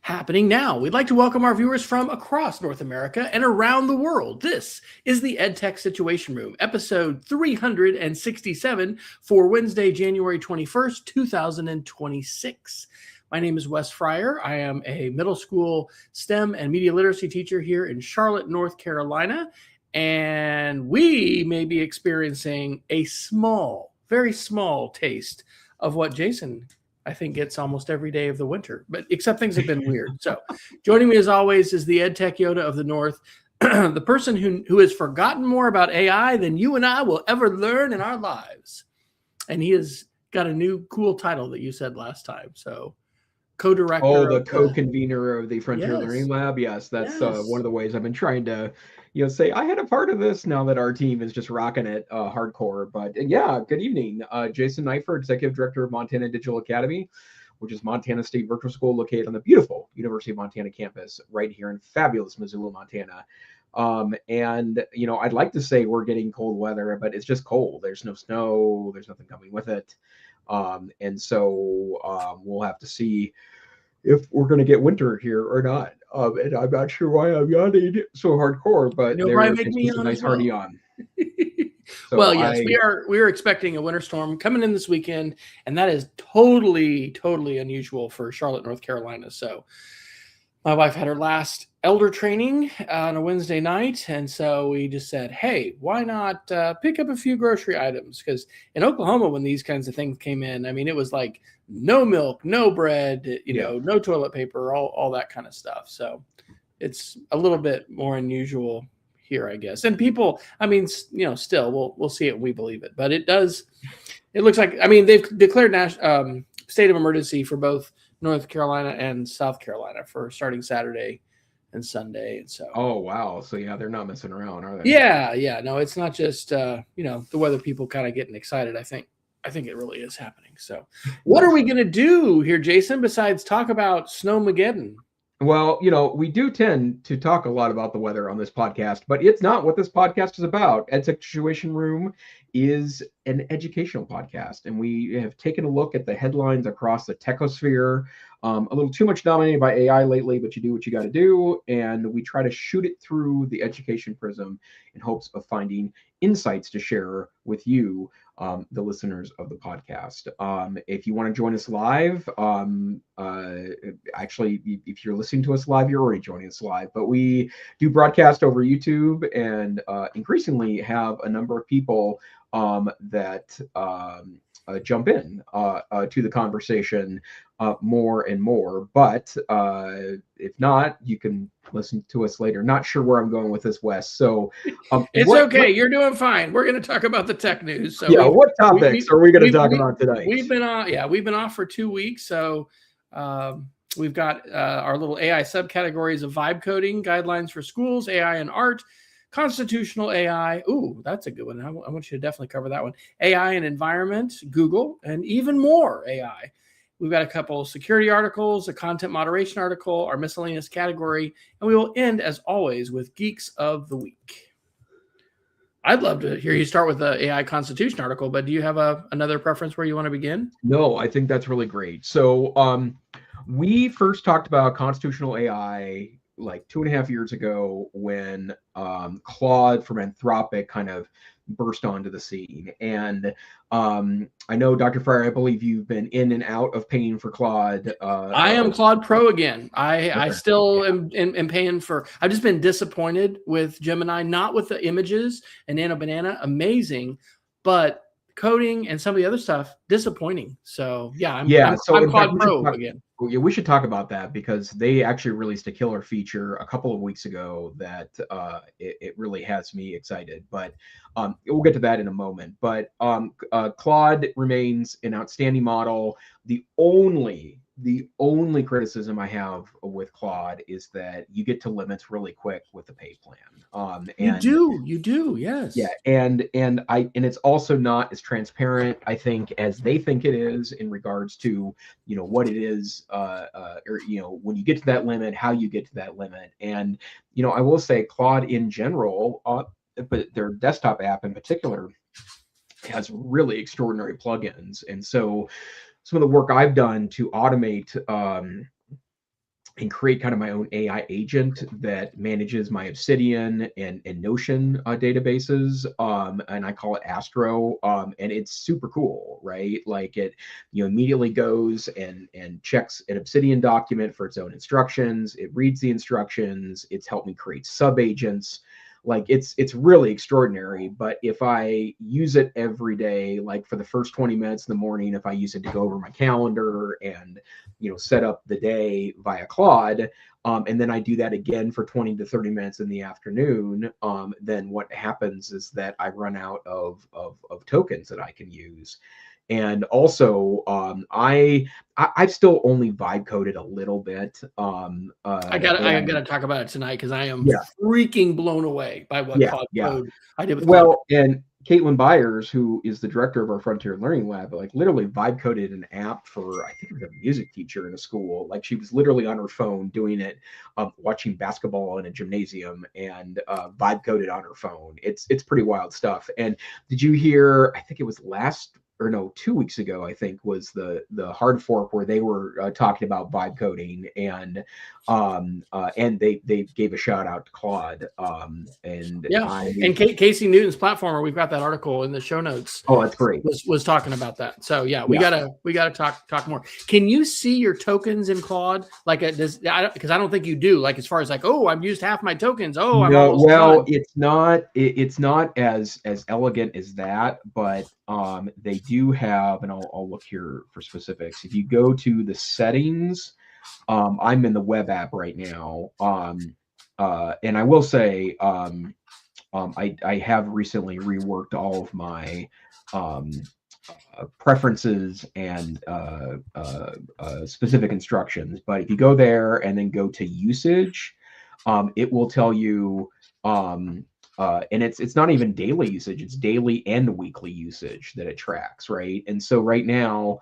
happening now. We'd like to welcome our viewers from across North America and around the world. This is the EdTech Situation Room, episode 367 for Wednesday, January 21st, 2026. My name is Wes Fryer. I am a middle school STEM and media literacy teacher here in Charlotte, North Carolina, and we may be experiencing a small, very small taste of what Jason I think gets almost every day of the winter, but except things have been weird. So joining me as always is the EdTech Yoda of the North, the person who has forgotten more about AI than you and I will ever learn in our lives. And he has got a new cool title that you said last time. So co-director. Oh, the co-convener of the Frontier Learning Lab. Yes, that's one of the ways I've been trying to, say I had a part of this now that our team is just rocking it hardcore. But yeah, good evening. Jason Neiffer, Executive Director of Montana Digital Academy, which is Montana State Virtual School located on the beautiful University of Montana campus right here in fabulous Missoula, Montana. And, I'd like to say we're getting cold weather, but it's just cold. There's no snow. There's nothing coming with it. And so we'll have to see if we're going to get winter here or not. And I'm not sure why I'm yawning so hardcore, but there's a nice hearty yawn. So well, yes, we are expecting a winter storm coming in this weekend, and that is totally unusual for Charlotte, North Carolina. So my wife had her last elder training on a Wednesday night, and so we just said, hey, why not pick up a few grocery items? Because in Oklahoma, when these kinds of things came in, I mean, it was like no milk, no bread, no toilet paper, all that kind of stuff. So it's a little bit more unusual here, I guess. And people, I mean, still, we'll see it when we believe it. But it looks like, I mean, they've declared state of emergency for both North Carolina and South Carolina for starting Saturday and Sunday. And so, oh wow, so yeah, they're not messing around, are they? Yeah, no, it's not just the weather people kind of getting excited. I think it really is happening. So what are we going to do here, Jason, besides talk about Snowmageddon? Well, we do tend to talk a lot about the weather on this podcast, but it's not what this podcast is about. EdTech Situation Room is an educational podcast, and we have taken a look at the headlines across the techosphere. A little too much dominated by AI lately, but you do what you got to do, and we try to shoot it through the education prism in hopes of finding insights to share with you, the listeners of the podcast. If you want to join us live, actually, if you're listening to us live, you're already joining us live, but we do broadcast over YouTube and increasingly have a number of people that jump in to the conversation more and more. But if not, you can listen to us later. Not sure where I'm going with this, Wes. So it's okay. You're doing fine. We're going to talk about the tech news. So yeah, what topics are we going to talk about today? We've been off for 2 weeks. So we've got our little AI subcategories of vibe coding, guidelines for schools, AI and art, constitutional AI. Ooh, that's a good one. I want you to definitely cover that one. AI and environment, Google, and even more AI. We've got a couple of security articles, a content moderation article, our miscellaneous category, and we will end, as always, with Geeks of the Week. I'd love to hear you start with the AI Constitution article, but do you have another preference where you want to begin? No, I think that's really great. So we first talked about constitutional AI like 2.5 years ago when Claude from Anthropic kind of burst onto the scene. And I know, Dr. Fryer, I believe you've been in and out of paying for Claude. I am Claude Pro again. I still am paying for, I've just been disappointed with Gemini, not with the images and Nano Banana, amazing, but coding and some of the other stuff, disappointing. So yeah, I'm Claude Pro again. Yeah, we should talk about that because they actually released a killer feature a couple of weeks ago that it really has me excited. But we'll get to that in a moment. But Claude remains an outstanding model. The only criticism I have with Claude is that you get to limits really quick with the pay plan. And you do, yes. Yeah, and it's also not as transparent, I think, as they think it is in regards to what it is, or when you get to that limit, how you get to that limit. And I will say Claude in general, but their desktop app in particular, has really extraordinary plugins. And so some of the work I've done to automate and create kind of my own AI agent that manages my Obsidian and Notion databases. And I call it Astro. And it's super cool, right? Like it, immediately goes and checks an Obsidian document for its own instructions. It reads the instructions. It's helped me create sub agents. Like it's really extraordinary. But if I use it every day, like for the first 20 minutes in the morning, if I use it to go over my calendar and set up the day via Claude, and then I do that again for 20 to 30 minutes in the afternoon, then what happens is that I run out of tokens that I can use. And also, I've still only vibe coded a little bit. I gotta talk about it tonight because I am freaking blown away by what Claude Code I did with Claude. And Caitlin Byers, who is the director of our Frontier Learning Lab, like literally vibe coded an app for, I think it was a music teacher in a school. Like she was literally on her phone doing it, watching basketball in a gymnasium, and vibe coded on her phone. It's pretty wild stuff. And did you hear? I think it was 2 weeks ago, I think, was the hard fork where they were talking about vibe coding, and they gave a shout out to Claude. And Casey Newton's platformer, we've got that article in the show notes. Oh, that's great. Was talking about that. So we gotta talk more. Can you see your tokens in Claude? Like because I don't think you do. Like as far as like, oh, I've used half my tokens. Oh, I'm almost done. It's not as elegant as that, but they do have, and I'll look here for specifics. If you go to the settings, I'm in the web app right now, and I will say I have recently reworked all of my preferences and specific instructions. But if you go there and then go to usage, it will tell you. And it's not even daily usage; it's daily and weekly usage that it tracks, right? And so right now,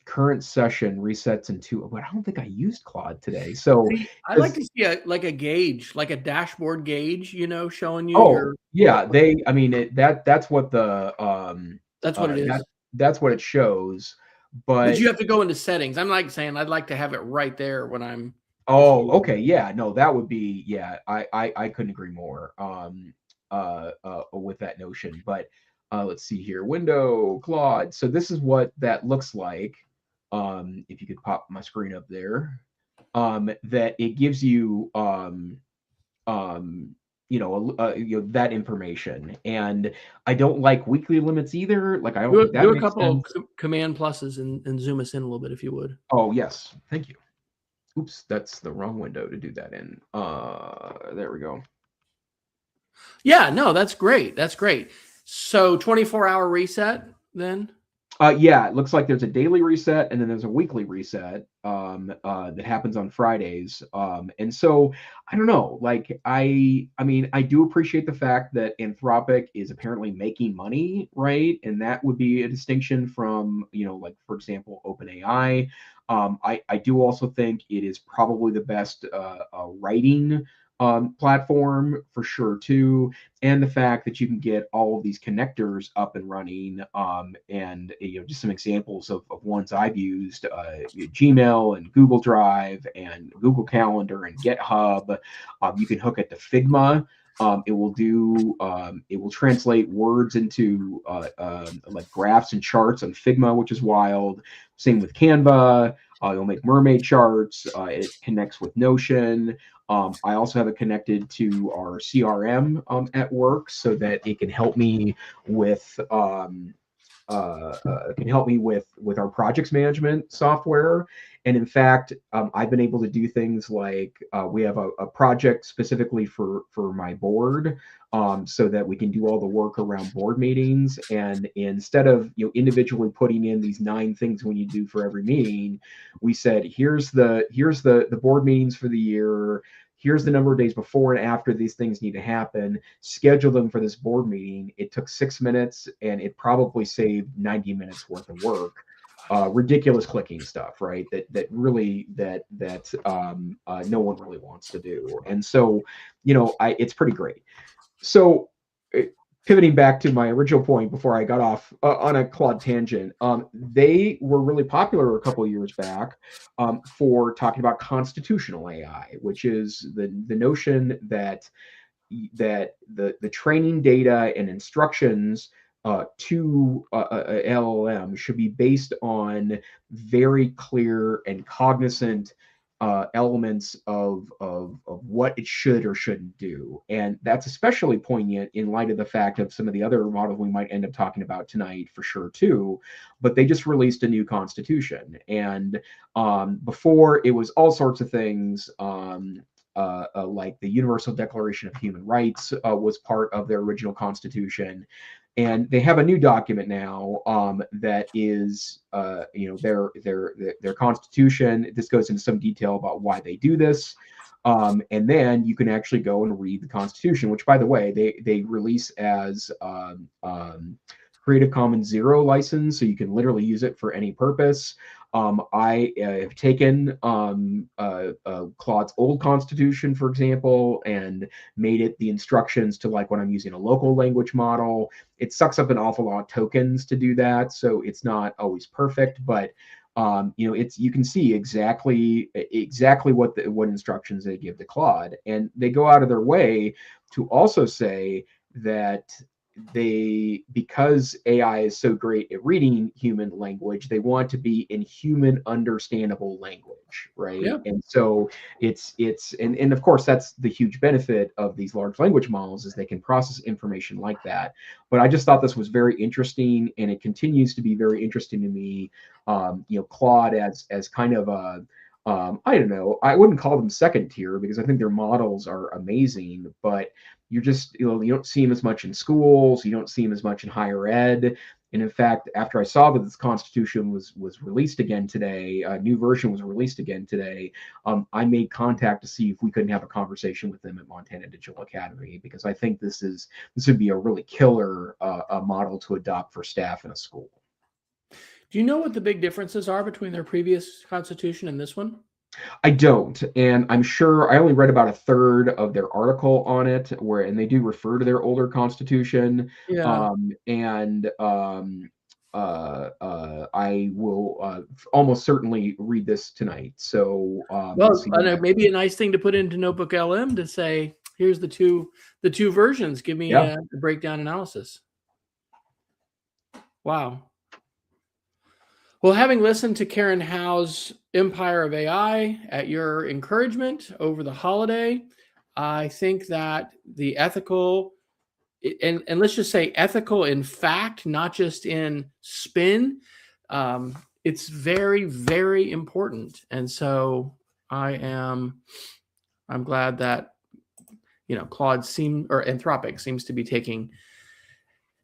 current session resets in 2. But I don't think I used Claude today. So I'd like to see a gauge, like a dashboard gauge, showing you. That's what the that's what it is. That's what it shows. But you have to go into settings. I'm like saying I'd like to have it right there when I'm. Oh, okay. Yeah, no, that would be, I couldn't agree more with that notion. But let's see here. Window, Claude. So this is what that looks like. If you could pop my screen up there. That it gives you that information. And I don't like weekly limits either. Like I don't do a couple of command pluses and zoom us in a little bit if you would. Oh, yes. Thank you. Oops, that's the wrong window to do that in. There we go. Yeah, no, that's great. That's great. So 24-hour reset then? It looks like there's a daily reset and then there's a weekly reset that happens on Fridays. And so I don't know, like I do appreciate the fact that Anthropic is apparently making money, right? And that would be a distinction from, like for example, OpenAI. I do also think it is probably the best writing platform for sure too, and the fact that you can get all of these connectors up and running, and just some examples of ones I've used: Gmail and Google Drive and Google Calendar and GitHub. You can hook it to Figma. It will translate words into like graphs and charts on Figma, which is wild. Same with Canva. It'll make mermaid charts. It connects with Notion. I also have it connected to our CRM at work so that it can help me with with our projects management software. And in fact, I've been able to do things like we have a project specifically for my board, so that we can do all the work around board meetings. And instead of individually putting in these 9 things we need to do for every meeting, we said here's the board meetings for the year. Here's the number of days before and after these things need to happen. Schedule them for this board meeting. It took 6 minutes, and it probably saved 90 minutes worth of work. Ridiculous clicking stuff, right? That no one really wants to do. And so, it's pretty great. So pivoting back to my original point before I got off on a Claude tangent, they were really popular a couple of years back for talking about constitutional AI, which is the notion that the training data and instructions to a LLM should be based on very clear and cognizant elements of what it should or shouldn't do. And that's especially poignant in light of the fact of some of the other models we might end up talking about tonight for sure too. But they just released a new constitution. And before it was all sorts of things. Like the Universal Declaration of Human Rights was part of their original constitution, and they have a new document now that is, their constitution. This goes into some detail about why they do this, and then you can actually go and read the Constitution, which, by the way, they release as Creative Commons Zero license, so you can literally use it for any purpose. I have taken Claude's old constitution, for example, and made it the instructions to, like, when I'm using a local language model. It sucks up an awful lot of tokens to do that, so it's not always perfect, but you can see exactly what instructions they give to Claude, and they go out of their way to also say that because AI is so great at reading human language, they want to be in human understandable language, right? Yeah. And so and of course that's the huge benefit of these large language models, is they can process information like that. But I just thought this was very interesting, and it continues to be very interesting to me. Claude as kind of a I don't know, I wouldn't call them second tier because I think their models are amazing, but you don't see them as much in schools, you don't see them as much in higher ed. And in fact, after I saw that this constitution was released again today, a new version was released again today, I made contact to see if we couldn't have a conversation with them at Montana Digital Academy, because I think this would be a really killer model to adopt for staff in a school. Do you know what the big differences are between their previous constitution and this one? I don't, and I'm sure I only read about a third of their article on it, and they do refer to their older constitution. Yeah. I will almost certainly read this tonight. So, well, I know maybe a nice thing to put into Notebook LM to say, here's the two versions. Give me a breakdown analysis. Wow. Well, having listened to Karen Howe's Empire of AI at your encouragement over the holiday, I think that the ethical, and let's just say ethical in fact, not just in spin, it's very, very important. And so I'm glad that, Claude Anthropic seems to be taking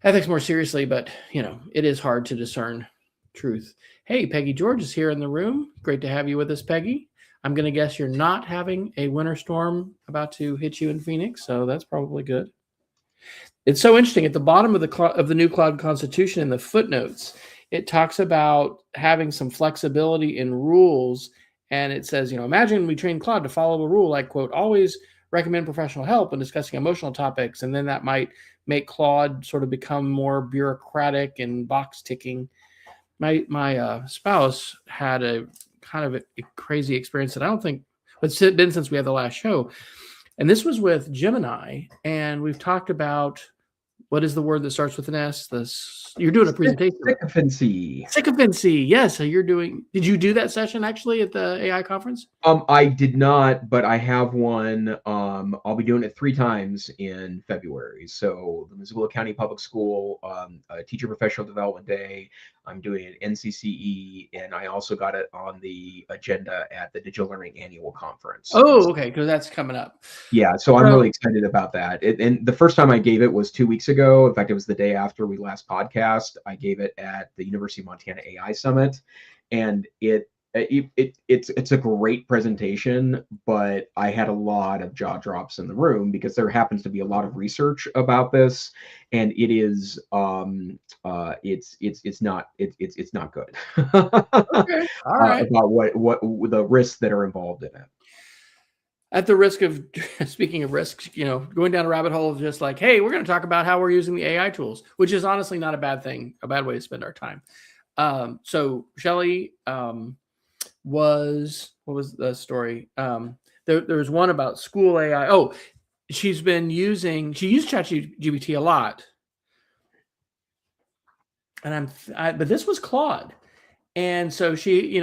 ethics more seriously, but, it is hard to discern truth. Hey, Peggy George is here in the room. Great to have you with us, Peggy. I'm going to guess you're not having a winter storm about to hit you in Phoenix, so that's probably good. It's so interesting. At the bottom of the new Claude Constitution, in the footnotes, it talks about having some flexibility in rules, and it says, imagine we train Claude to follow a rule like, quote, always recommend professional help when discussing emotional topics, and then that might make Claude sort of become more bureaucratic and box ticking. My spouse had a kind of a crazy experience that I don't think it's been since we had the last show. And this was with Gemini, and we've talked about, what is the word that starts with an S? You're doing a presentation. Sycophancy. Yes. So did you do that session actually at the AI conference? I did not, but I have one. I'll be doing it 3 times in February. So the Missoula County Public School Teacher Professional Development Day. I'm doing it at NCCE, and I also got it on the agenda at the Digital Learning Annual Conference. Oh, okay, because that's coming up. Yeah, so I'm really excited about that. And the first time I gave it was 2 weeks ago. In fact, it was the day after we last podcast. I gave it at the University of Montana AI Summit, and it's a great presentation, but I had a lot of jaw drops in the room because there happens to be a lot of research about this, and it is it's not good. Okay. All right. About what the risks that are involved in it. At the risk of, speaking of risks, going down a rabbit hole of just like, hey, we're going to talk about how we're using the AI tools, which is honestly not a bad thing, a bad way to spend our time. So Shelly what was the story? There was one about school AI. Oh, she used ChatGPT a lot. But this was Claude. And so she,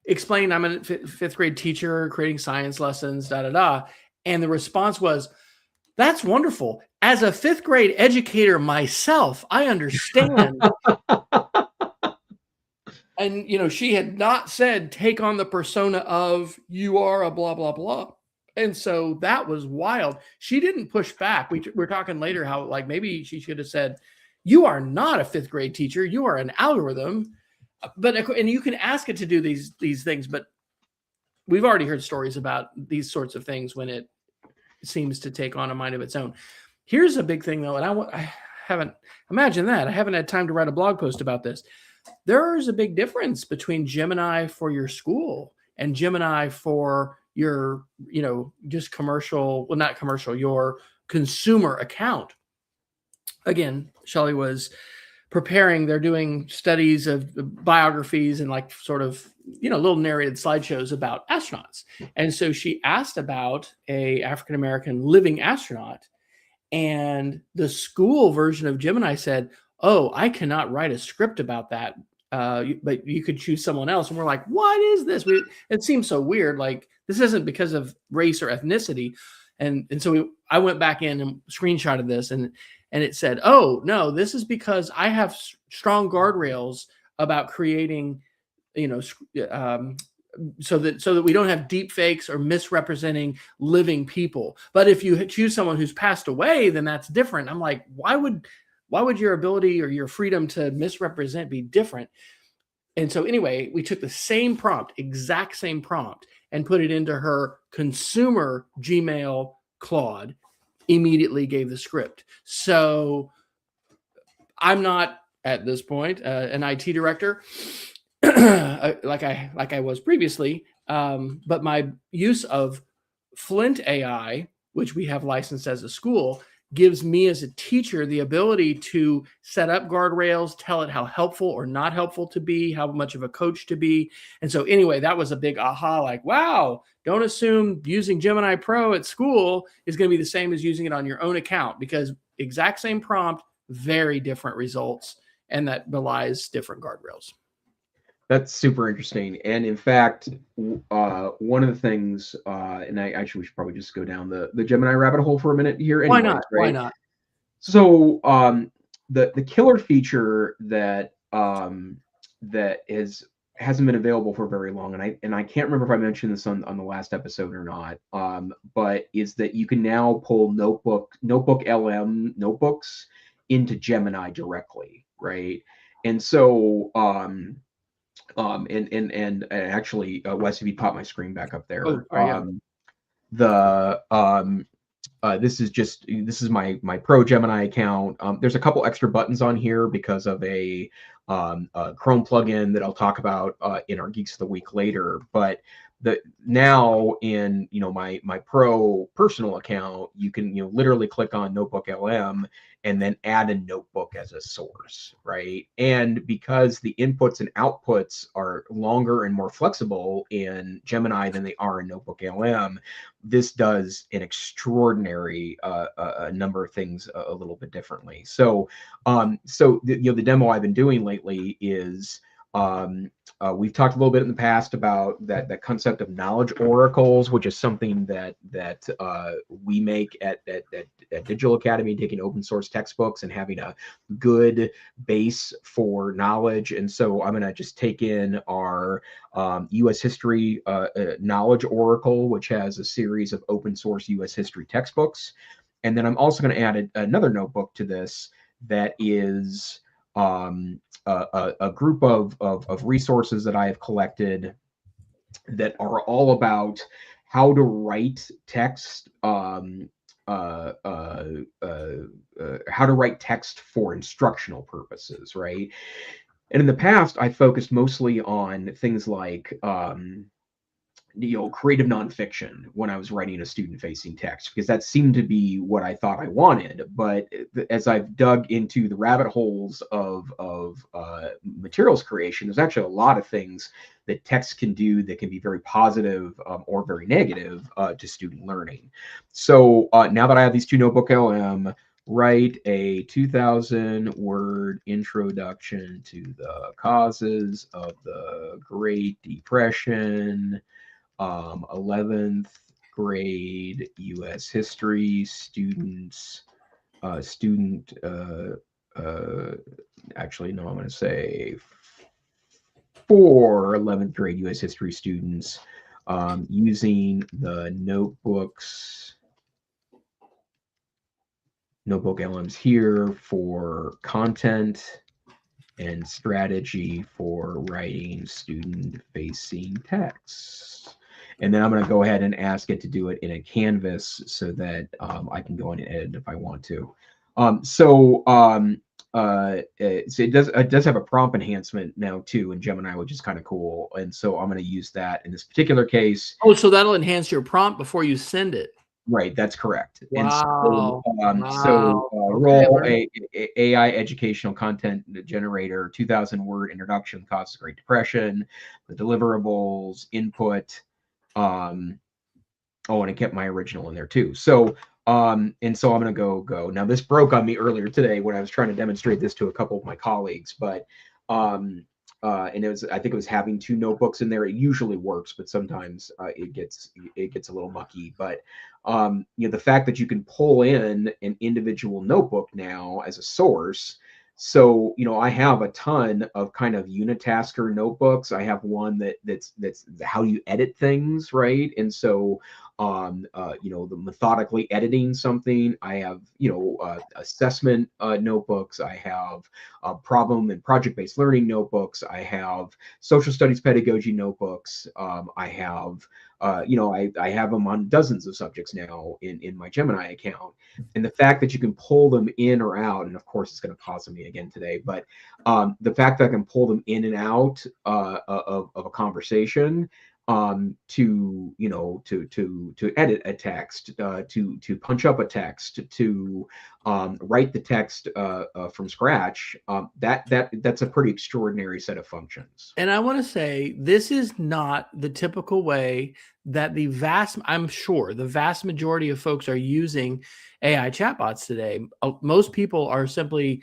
explained, I'm a fifth grade teacher creating science lessons, And the response was, that's wonderful. As a fifth grade educator myself, I understand. And, she had not said, take on the persona of you are a blah, blah, blah. And so that was wild. She didn't push back. We're talking later how like maybe she should have said, you are not a fifth grade teacher. You are an algorithm. And you can ask it to do these things, but we've already heard stories about these sorts of things when it seems to take on a mind of its own. Here's a big thing though, and I haven't had time to write a blog post about this. There is a big difference between Gemini for your school and Gemini for your, just commercial, well, not commercial, your consumer account. Again, Shelly was preparing, they're doing studies of biographies and like sort of, little narrated slideshows about astronauts. And so she asked about a African-American living astronaut, and the school version of Gemini said, oh, I cannot write a script about that. But you could choose someone else. And we're like, what is this? It seems so weird. Like this isn't because of race or ethnicity. And so I went back in and screenshotted this and it said, oh, no, this is because I have strong guardrails about creating, so that we don't have deep fakes or misrepresenting living people. But if you choose someone who's passed away, then that's different. I'm like, why would your ability or your freedom to misrepresent be different? And so anyway, we took the same prompt, exact same prompt, and put it into her consumer Gmail Claude, immediately gave the script. So I'm not at this point an IT director like I was previously, but my use of Flint AI, which we have licensed as a school, gives me as a teacher the ability to set up guardrails, tell it how helpful or not helpful to be, how much of a coach to be. And so anyway, that was a big aha, like, wow, don't assume using Gemini Pro at school is going to be the same as using it on your own account, because exact same prompt, very different results, and that belies different guardrails. That's super interesting. And in fact, one of the things, and we should probably just go down the Gemini rabbit hole for a minute here. Anyways, why not? Right? Why not? So the killer feature that hasn't been available for very long, and I can't remember if I mentioned this on the last episode or not, but is that you can now pull Notebook LM notebooks into Gemini directly, right? And so and actually, Wes, if you pop my screen back up there, this is my Pro Gemini account. There's a couple extra buttons on here because of a Chrome plugin that I'll talk about in our Geeks of the Week later. But now in my Pro personal account, you can literally click on Notebook LM and then add a notebook as a source, right? And because the inputs and outputs are longer and more flexible in Gemini than they are in Notebook LM, this does an extraordinary number of things a little bit differently. So, the demo I've been doing lately is we've talked a little bit in the past about that concept of knowledge oracles, which is something that we make at Digital Academy, taking open source textbooks and having a good base for knowledge. And so I'm going to just take in our U.S. history knowledge oracle, which has a series of open source U.S. history textbooks. And then I'm also going to add another notebook to this that is a group of resources that I have collected that are all about how to write text, how to write text for instructional purposes, right? And in the past, I focused mostly on things like creative nonfiction when I was writing a student-facing text, because that seemed to be what I thought I wanted. But as I've dug into the rabbit holes of materials creation, there's actually a lot of things that text can do that can be very positive or very negative to student learning. So now that I have these two Notebook LM, write a 2,000 word introduction to the causes of the Great Depression. 11th grade U.S. history students, actually, no, I'm going to say for 11th grade U.S. history students using the notebook LMs here for content and strategy for writing student-facing texts. And then I'm going to go ahead and ask it to do it in a canvas so that I can go in and edit if I want to. So it does have a prompt enhancement now too in Gemini, which is kind of cool. And so I'm going to use that in this particular case. Oh, so that'll enhance your prompt before you send it. Right, that's correct. Wow. And so, roll a AI educational content generator, 2,000 word introduction, causes of Great Depression, the deliverables, input. And it kept my original in there too. So, and so I'm going to go. Now, this broke on me earlier today when I was trying to demonstrate this to a couple of my colleagues, but and I think it was having two notebooks in there. It usually works, but sometimes it gets a little mucky. But the fact that you can pull in an individual notebook now as a source. So I have a ton of kind of unitasker notebooks. I have one that's how you edit things, right? And so the methodically editing something. I have assessment notebooks. I have problem and project-based learning notebooks. I have social studies pedagogy notebooks. I have I have them on dozens of subjects now in my Gemini account. And the fact that you can pull them in or out, and of course it's going to pause me again today, but the fact that I can pull them in and out of a conversation, to edit a text, to punch up a text, to write the text from scratch, that's a pretty extraordinary set of functions. And I want to say this is not the typical way that I'm sure the vast majority of folks are using AI chatbots today. Most people are simply,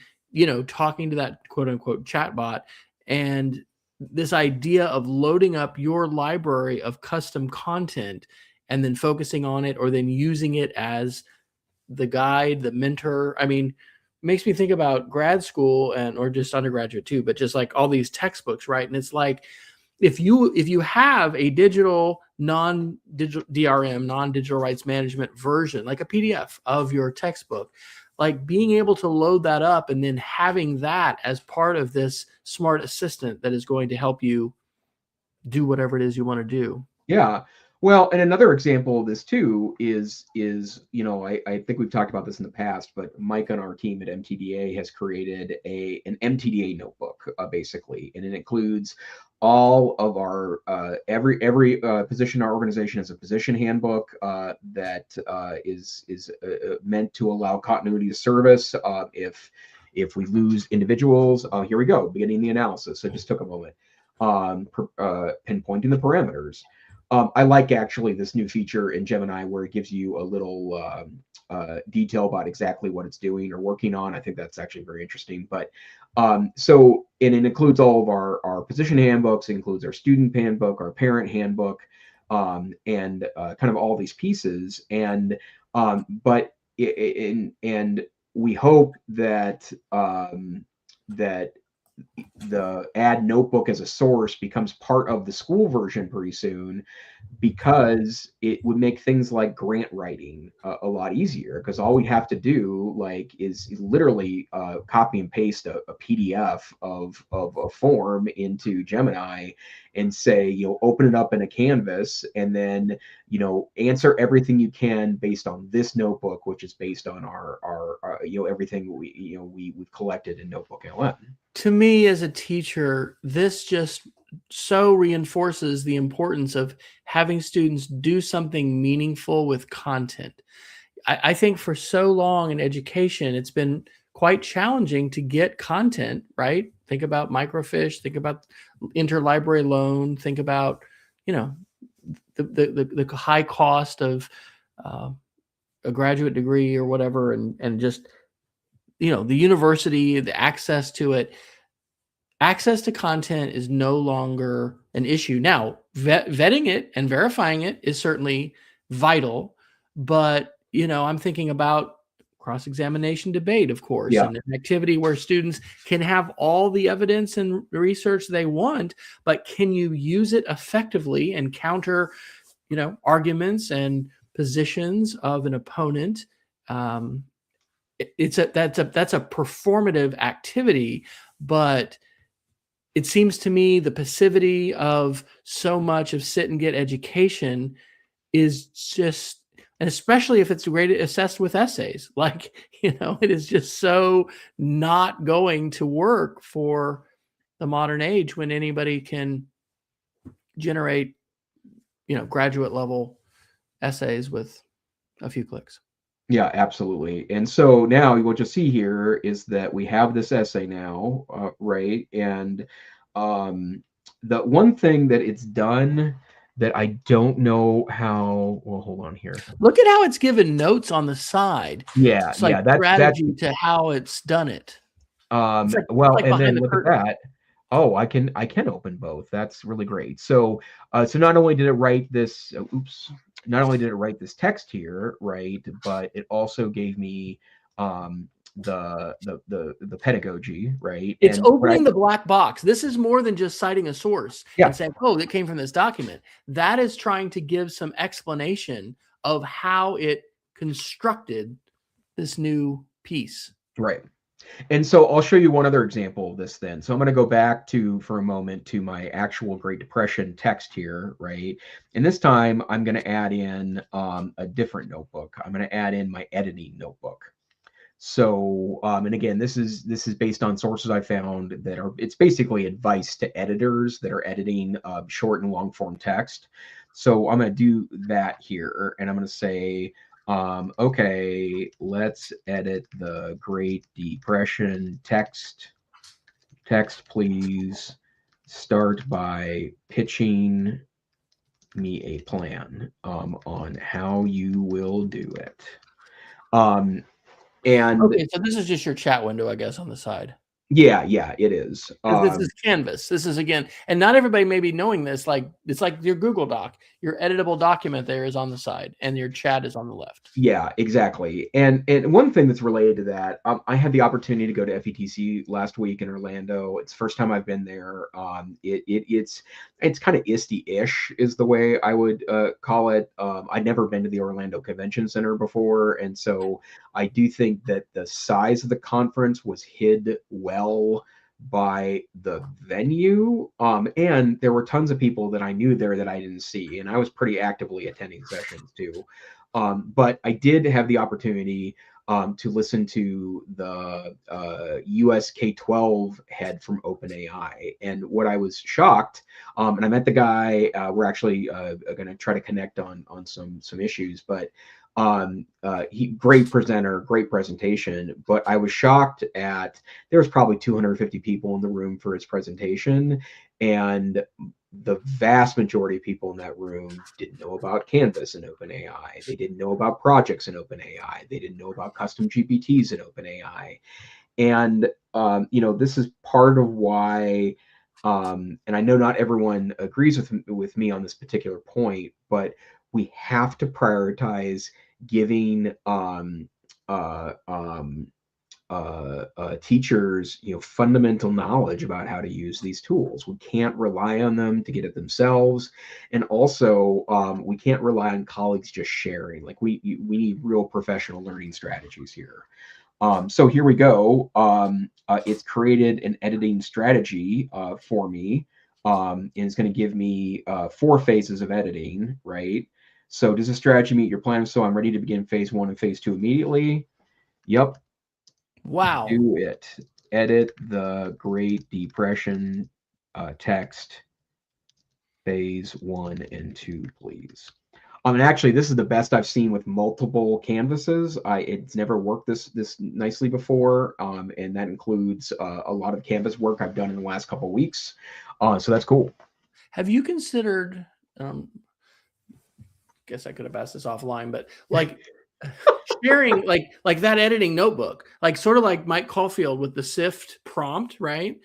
talking to that quote unquote chatbot, and this idea of loading up your library of custom content and then focusing on it, or then using it as the guide, the mentor. I mean, makes me think about grad school or just undergraduate too, but just like all these textbooks, right? And it's like, if you have a non-digital DRM, non-digital rights management version, like a PDF of your textbook, like being able to load that up and then having that as part of this smart assistant that is going to help you do whatever it is you want to do. Yeah. Well, and another example of this too is I think we've talked about this in the past, but Mike on our team at MTDA has created an MTDA notebook, basically, and it includes all of our every position in our organization has a position handbook that is meant to allow continuity of service if we lose individuals. Here we go, beginning the analysis. So it just took a moment. Pinpointing the parameters. I like actually this new feature in Gemini where it gives you a little detail about exactly what it's doing or working on. I think that's actually very interesting. But and it includes all of our position handbooks. It includes our student handbook, our parent handbook, and kind of all these pieces. And we hope that that the add notebook as a source becomes part of the school version pretty soon, because it would make things like grant writing a lot easier, because all we have to do is literally copy and paste a PDF of a form into Gemini and say, open it up in a canvas and then, answer everything you can based on this notebook, which is based on our everything we've collected in Notebook LM. To me as a teacher, this just so reinforces the importance of having students do something meaningful with content. I think for so long in education, it's been quite challenging to get content, right? Think about microfiche, think about interlibrary loan, think about, the high cost of a graduate degree or whatever, and just, the university, the access to it. Access to content is no longer an issue. Now, vetting it and verifying it is certainly vital, but I'm thinking about cross-examination debate, of course, and an activity where students can have all the evidence and research they want, but can you use it effectively and counter, arguments and positions of an opponent? That's a performative activity, but it seems to me the passivity of so much of sit and get education is just, and especially if it's graded assessed with essays, like, it is just so not going to work for the modern age when anybody can generate, graduate level essays with a few clicks. Yeah, absolutely. And so now what you'll see here is that we have this essay now, right? And the one thing that it's done that I don't know how, well, hold on here. Look at how it's given notes on the side. Yeah, it's like strategy to how it's done it. Well, and then look at that. Oh, I can open both. That's really great. So not only did it write this, not only did it write this text here, right, but it also gave me the pedagogy, right? It's opening the black box. This is more than just citing a source and saying, oh, that came from this document. That is trying to give some explanation of how it constructed this new piece. Right. And so I'll show you one other example of this then. So I'm going to go back for a moment to my actual Great Depression text here, right? And this time I'm going to add in a different notebook. I'm going to add in my editing notebook. So, and again, this is based on sources I found it's basically advice to editors that are editing short and long form text. So I'm going to do that here, and I'm going to say, okay, let's edit the Great Depression text. Text, please start by pitching me a plan on how you will do it. And okay, so this is just your chat window, I guess, on the side. Yeah, it is. This is Canvas. This is, again, and not everybody may be knowing this. Like, it's like your Google Doc. Your editable document there is on the side, and your chat is on the left. Yeah, exactly. And one thing that's related to that, I had the opportunity to go to FETC last week in Orlando. It's the first time I've been there. It's kind of ISTE-ish is the way I would call it. I'd never been to the Orlando Convention Center before, and so I do think that the size of the conference was hid well by the venue, and there were tons of people that I knew there that I didn't see, and I was pretty actively attending sessions too. But I did have the opportunity to listen to the US K-12 head from OpenAI, and what I was shocked, and I met the guy. We're actually going to try to connect on some issues, but he great presenter, great presentation, but I was shocked at there was probably 250 people in the room for his presentation, and the vast majority of people in that room didn't know about Canvas and OpenAI. They didn't know about projects in OpenAI. They didn't know about custom GPTs in OpenAI. And this is part of why, and I know not everyone agrees with me on this particular point, but we have to prioritize giving teachers, fundamental knowledge about how to use these tools. We can't rely on them to get it themselves, and also we can't rely on colleagues just sharing. Like we need real professional learning strategies here. So here we go. It's created an editing strategy for me, and it's going to give me 4 phases of editing, right? So does the strategy meet your plan? So I'm ready to begin phase 1 and phase 2 immediately. Yep. Wow. Do it. Edit the Great Depression text phase 1 and 2, please. And actually, this is the best I've seen with multiple canvases. It's never worked this nicely before, and that includes a lot of canvas work I've done in the last couple of weeks. So that's cool. Have you considered? Guess I could have asked this offline, but like sharing, like that editing notebook, like sort of like Mike Caulfield with the SIFT prompt, right?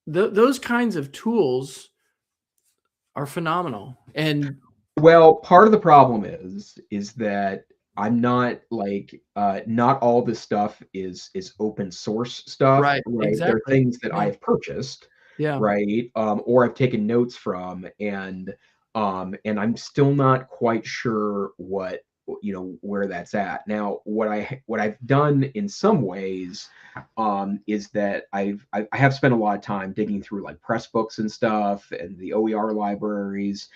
Those kinds of tools are phenomenal. And well, part of the problem is that I'm not like not all this stuff is open source stuff, right? There are Exactly. things that I've purchased, right? Or I've taken notes from, and I'm still not quite sure what where that's at. Now, what I've done in some ways is that I have spent a lot of time digging through like press books and stuff and the OER libraries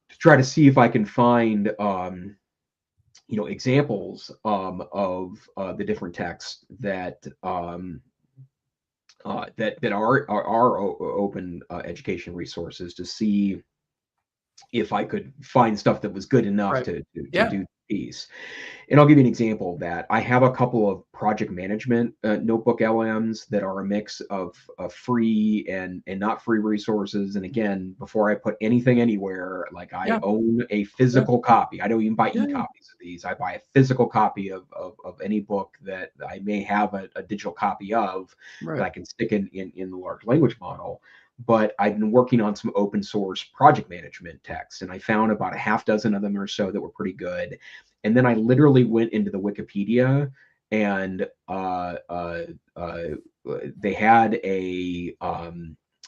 to try to see if I can find examples of the different texts that that are open education resources, to see if I could find stuff that was good enough to do the piece. And I'll give you an example of that. I have a couple of project management notebook LMs that are a mix of free and not free resources. And again, before I put anything anywhere, like I own a physical copy. I don't even buy e-copies of these. I buy a physical copy of any book that I may have a digital copy of that I can stick in the large language model. But I've been working on some open source project management texts, and I found about a half dozen of them or so that were pretty good. And then I literally went into the Wikipedia, and they had a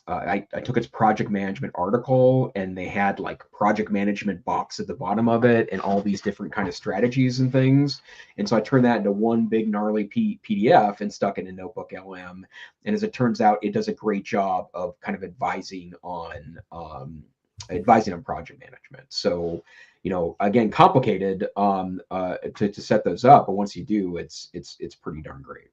I took its project management article, and they had like project management box at the bottom of it and all these different kind of strategies and things. And so I turned that into one big gnarly PDF and stuck it in Notebook LM. And as it turns out, it does a great job of kind of advising on project management. So, again, complicated to set those up, but once you do, it's pretty darn great.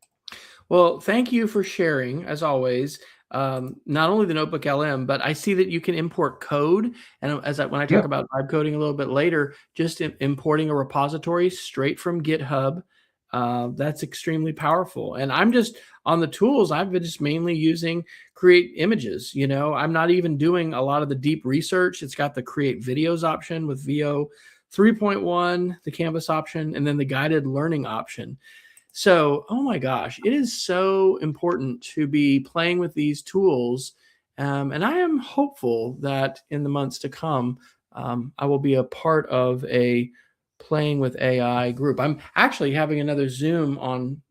Well, thank you for sharing, as always. Not only the Notebook LM, but I see that you can import code. And when I talk about vibe coding a little bit later, just importing a repository straight from GitHub, that's extremely powerful. And I'm just on the tools, I've been just mainly using create images. I'm not even doing a lot of the deep research. It's got the create videos option with VO 3.1, the Canvas option, and then the guided learning option. So, oh my gosh, it is so important to be playing with these tools. And I am hopeful that in the months to come, I will be a part of a playing with AI group. I'm actually having another Zoom on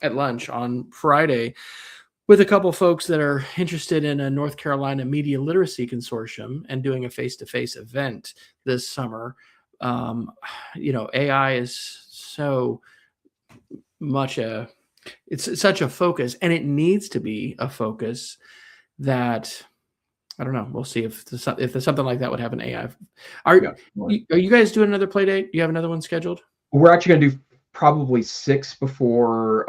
at lunch on Friday with a couple folks that are interested in a North Carolina Media Literacy Consortium and doing a face-to-face event this summer. AI is so much it's such a focus, and it needs to be a focus that I don't know. We'll see if there's something like that would have an AI. Are you guys doing another play date? Do you have another one scheduled? We're actually going to do probably 6 before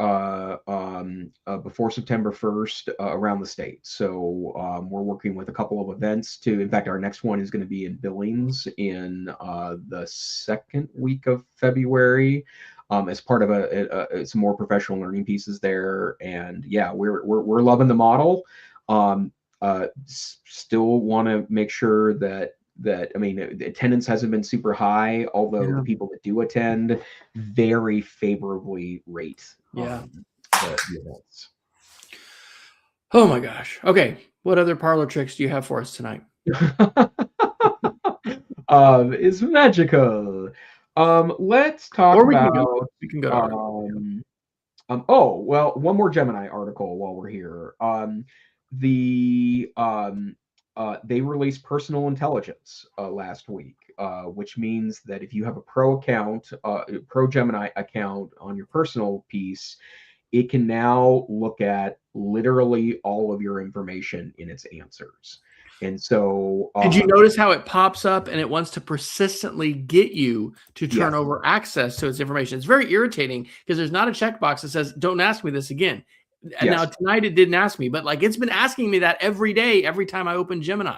September 1st around the state. So we're working with a couple of events in fact, our next one is going to be in Billings in the second week of February. As part of some more professional learning pieces there. And yeah, we're loving the model. Still want to make sure that the attendance hasn't been super high, although the people that do attend very favorably rate the events. Oh my gosh. Okay. What other parlor tricks do you have for us tonight? It's magical. Let's talk about. We can go to one more Gemini article while we're here. They released personal intelligence last week, which means that if you have a pro Gemini account on your personal piece, it can now look at literally all of your information in its answers. And so did you notice how it pops up and it wants to persistently get you to turn over access to its information? It's very irritating because there's not a checkbox that says, don't ask me this again. And now tonight it didn't ask me, but like it's been asking me that every day, every time I open Gemini.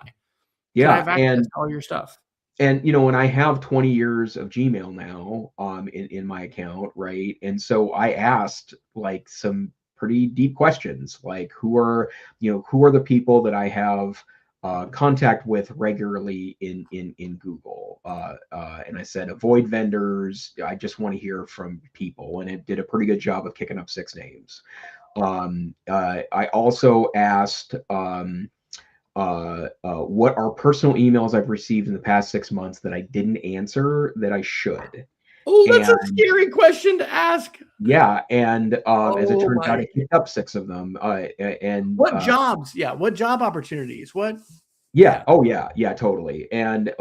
Yeah. Can I have access to all your stuff? And when I have 20 years of Gmail now in my account, right? And so I asked like some pretty deep questions, like who are the people that I have contact with regularly in Google, and I said avoid vendors. I just want to hear from people, and it did a pretty good job of kicking up 6 names. I also asked what are personal emails I've received in the past 6 months that I didn't answer that I should. Oh, that's a scary question to ask. Yeah, and as it turns out, I picked up 6 of them. And what jobs? Yeah, what job opportunities? What? Yeah. Oh, yeah, totally. And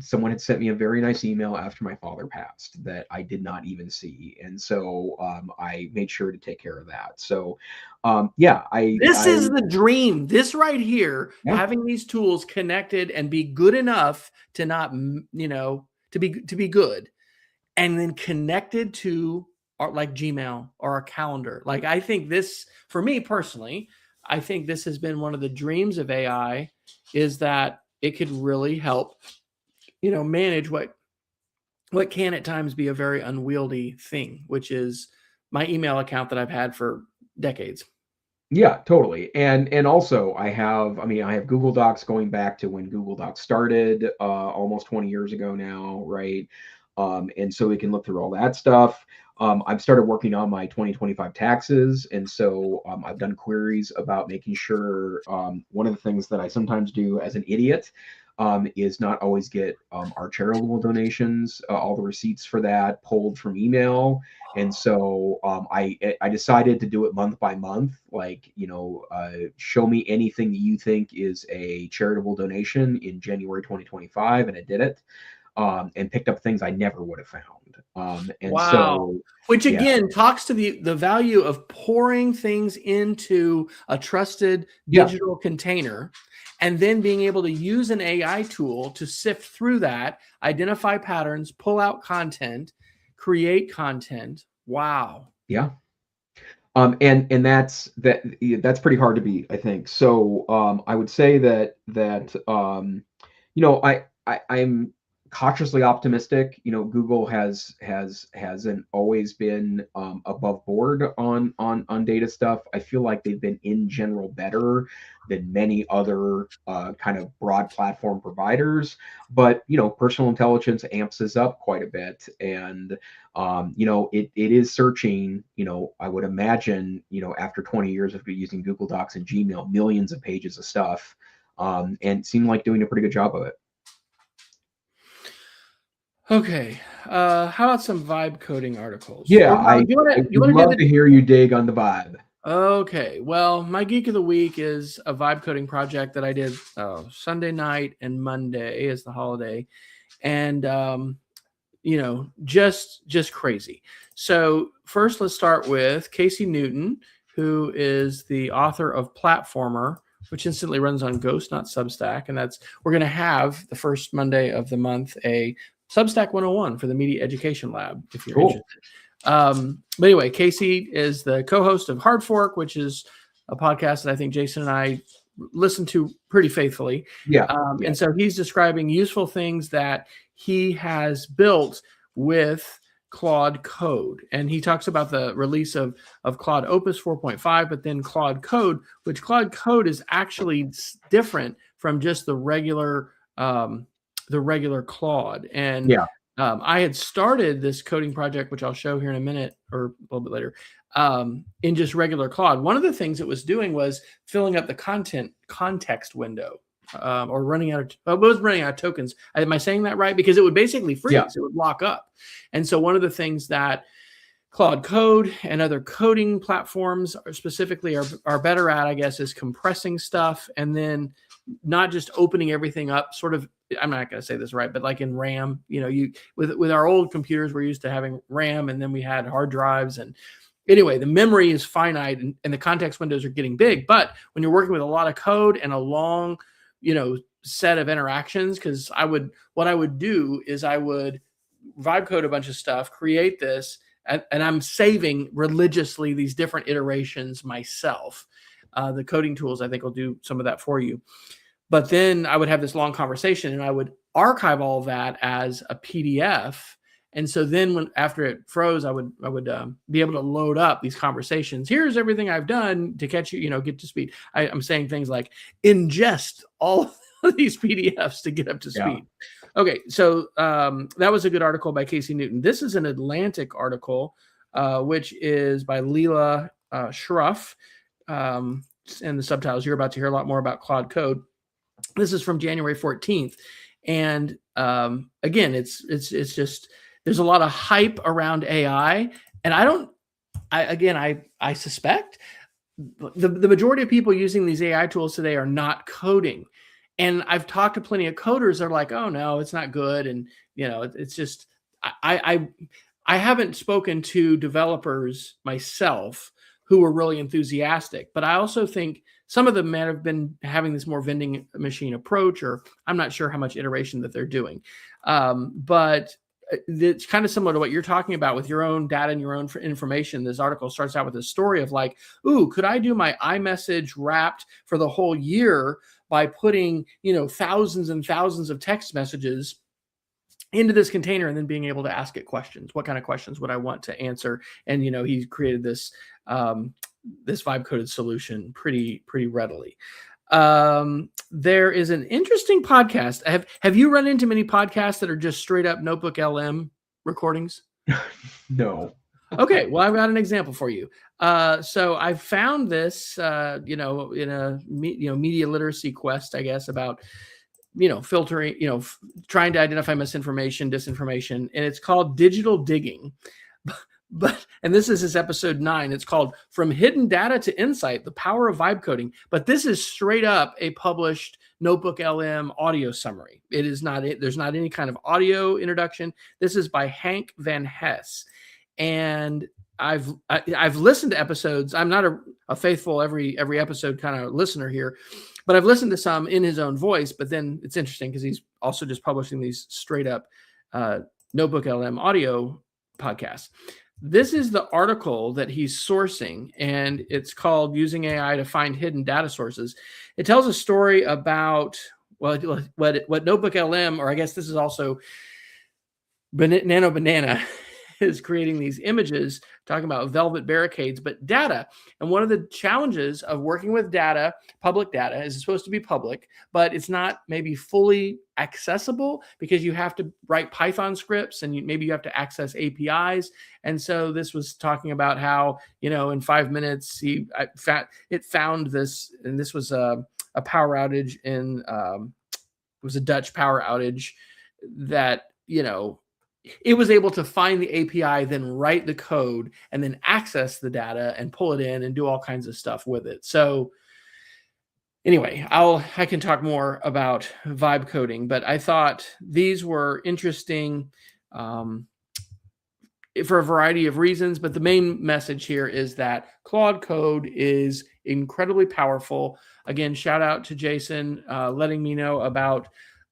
someone had sent me a very nice email after my father passed that I did not even see, and so I made sure to take care of that. So, this is the dream. This right here, having these tools connected and be good enough to not, to be good, and then connected to like Gmail or a calendar. Like I think this, for me personally, I think this has been one of the dreams of AI, is that it could really help, manage what can at times be a very unwieldy thing, which is my email account that I've had for decades. Yeah, totally. And also I have Google Docs going back to when Google Docs started almost 20 years ago now, right? And so we can look through all that stuff. I've started working on my 2025 taxes, and so I've done queries about making sure one of the things that I sometimes do as an idiot is not always get our charitable donations, all the receipts for that pulled from email. And so I decided to do it month by month, like, show me anything that you think is a charitable donation in January 2025, and I did it. And picked up things I never would have found. And wow. So, which again talks to the value of pouring things into a trusted digital container, and then being able to use an AI tool to sift through that, identify patterns, pull out content, create content. Wow. Yeah. And that's pretty hard to beat, I think. So I would say that I'm cautiously optimistic. Google hasn't always been above board on data stuff. I feel like they've been in general better than many other kind of broad platform providers. But personal intelligence amps us up quite a bit, and it is searching. I would imagine after 20 years of using Google Docs and Gmail, millions of pages of stuff, and seem like doing a pretty good job of it. Okay, how about some vibe coding articles? Yeah, I would love to hear you dig on the vibe. Okay, well, my Geek of the Week is a vibe coding project that I did Sunday night and Monday as the holiday, and just crazy. So first, let's start with Casey Newton, who is the author of Platformer, which instantly runs on Ghost, not Substack, and we're going to have the first Monday of the month a Substack 101 for the Media Education Lab, if you're interested. But anyway, Casey is the co-host of Hard Fork, which is a podcast that I think Jason and I listen to pretty faithfully. And so he's describing useful things that he has built with Claude Code. And he talks about the release of Claude Opus 4.5, but then Claude Code, which Claude Code is actually different from just the regular Claude. And I had started this coding project, which I'll show here in a minute or a little bit later, in just regular Claude. One of the things it was doing was filling up the context window, or running out of tokens. Am I saying that right? Because it would basically freeze, it would lock up. And so one of the things that Claude Code and other coding platforms specifically are better at, I guess, is compressing stuff, and then not just opening everything up sort of, I'm not going to say this right, but like in RAM, with our old computers, we're used to having RAM, and then we had hard drives. And anyway, the memory is finite, and the context windows are getting big. But when you're working with a lot of code and a long, set of interactions, because what I would do is I would vibe code a bunch of stuff, create this, and I'm saving religiously these different iterations myself. The coding tools, I think, will do some of that for you. But then I would have this long conversation, and I would archive all of that as a PDF. And so then after it froze, I would be able to load up these conversations. Here's everything I've done to catch you, get to speed. I'm saying things like ingest all of these PDFs to get up to speed. Okay, so that was a good article by Casey Newton. This is an Atlantic article, which is by Leela Schruff. And the subtitles, you're about to hear a lot more about Claude Code. This is from January 14th. And again, it's just, there's a lot of hype around AI. And I suspect the majority of people using these AI tools today are not coding. And I've talked to plenty of coders. They're like, oh no, it's not good. And it's just, I haven't spoken to developers myself who were really enthusiastic, but I also think some of them might have been having this more vending machine approach, or I'm not sure how much iteration that they're doing. But it's kind of similar to what you're talking about with your own data and your own information. This article starts out with a story of like, ooh, could I do my iMessage wrapped for the whole year by putting, thousands and thousands of text messages into this container and then being able to ask it questions? What kind of questions would I want to answer? And, he created this, this vibe coded solution pretty readily. There is an interesting podcast. Have you run into many podcasts that are just straight up Notebook LM recordings? No. Okay, well, I've got an example for you. So I found this, in a media literacy quest, I guess, about filtering, trying to identify misinformation, disinformation, and it's called Digital Digging. And this is episode 9. It's called From Hidden Data to Insight: The Power of Vibe Coding. But this is straight up a published Notebook LM audio summary. It is not. There's not any kind of audio introduction. This is by Hank Van Hess, and I've listened to episodes. I'm not a faithful every episode kind of listener here, but I've listened to some in his own voice. But then it's interesting because he's also just publishing these straight up Notebook LM audio podcasts. This is the article that he's sourcing, and it's called Using AI to Find Hidden Data Sources. It tells a story about what Notebook LM, or I guess this is also Nano Banana, is creating these images talking about velvet barricades, but data. And one of the challenges of working with data, public data, is it's supposed to be public, but it's not maybe fully accessible because you have to write Python scripts and maybe you have to access APIs. And so this was talking about how, in 5 minutes, it found this, and this was a power outage it was a Dutch power outage that, it was able to find the API, then write the code, and then access the data and pull it in and do all kinds of stuff with it. So anyway, I can talk more about vibe coding, but I thought these were interesting for a variety of reasons. But the main message here is that Claude Code is incredibly powerful. Again, shout out to Jason letting me know about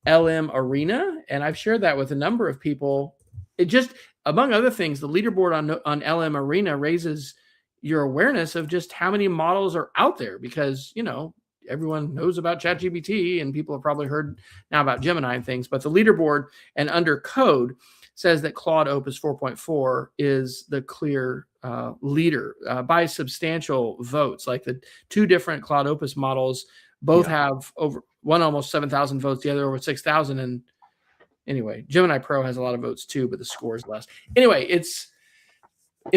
LM Arena, and I've shared that with a number of people. It just, among other things, the leaderboard on LM Arena raises your awareness of just how many models are out there, because everyone knows about ChatGPT and people have probably heard now about Gemini and things, but the leaderboard and under code says that Claude Opus 4.4 is the clear leader by substantial votes. Like the two different Claude Opus models both have one almost 7,000 votes, the other over 6,000. And anyway, Gemini Pro has a lot of votes too, but the score is less. Anyway, it's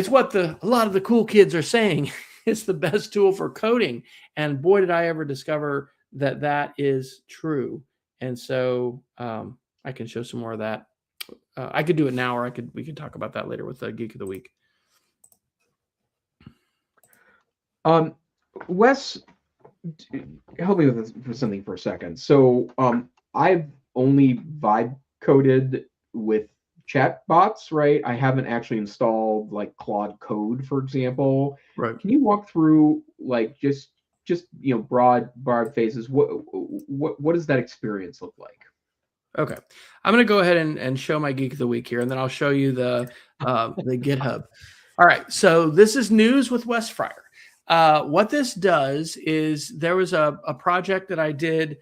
what a lot of the cool kids are saying. It's the best tool for coding. And boy, did I ever discover that is true. And so I can show some more of that. I could do it now, or we could talk about that later with the Geek of the Week. Wes, help me with something for a second. So I've only vibe coded with chat bots, right? I haven't actually installed like Claude Code, for example. Right. Can you walk through like just broad phases? What does that experience look like? Okay. I'm going to go ahead and show my Geek of the Week here, and then I'll show you the GitHub. All right. So this is News with Wes Fryer. What this does is there was a project that I did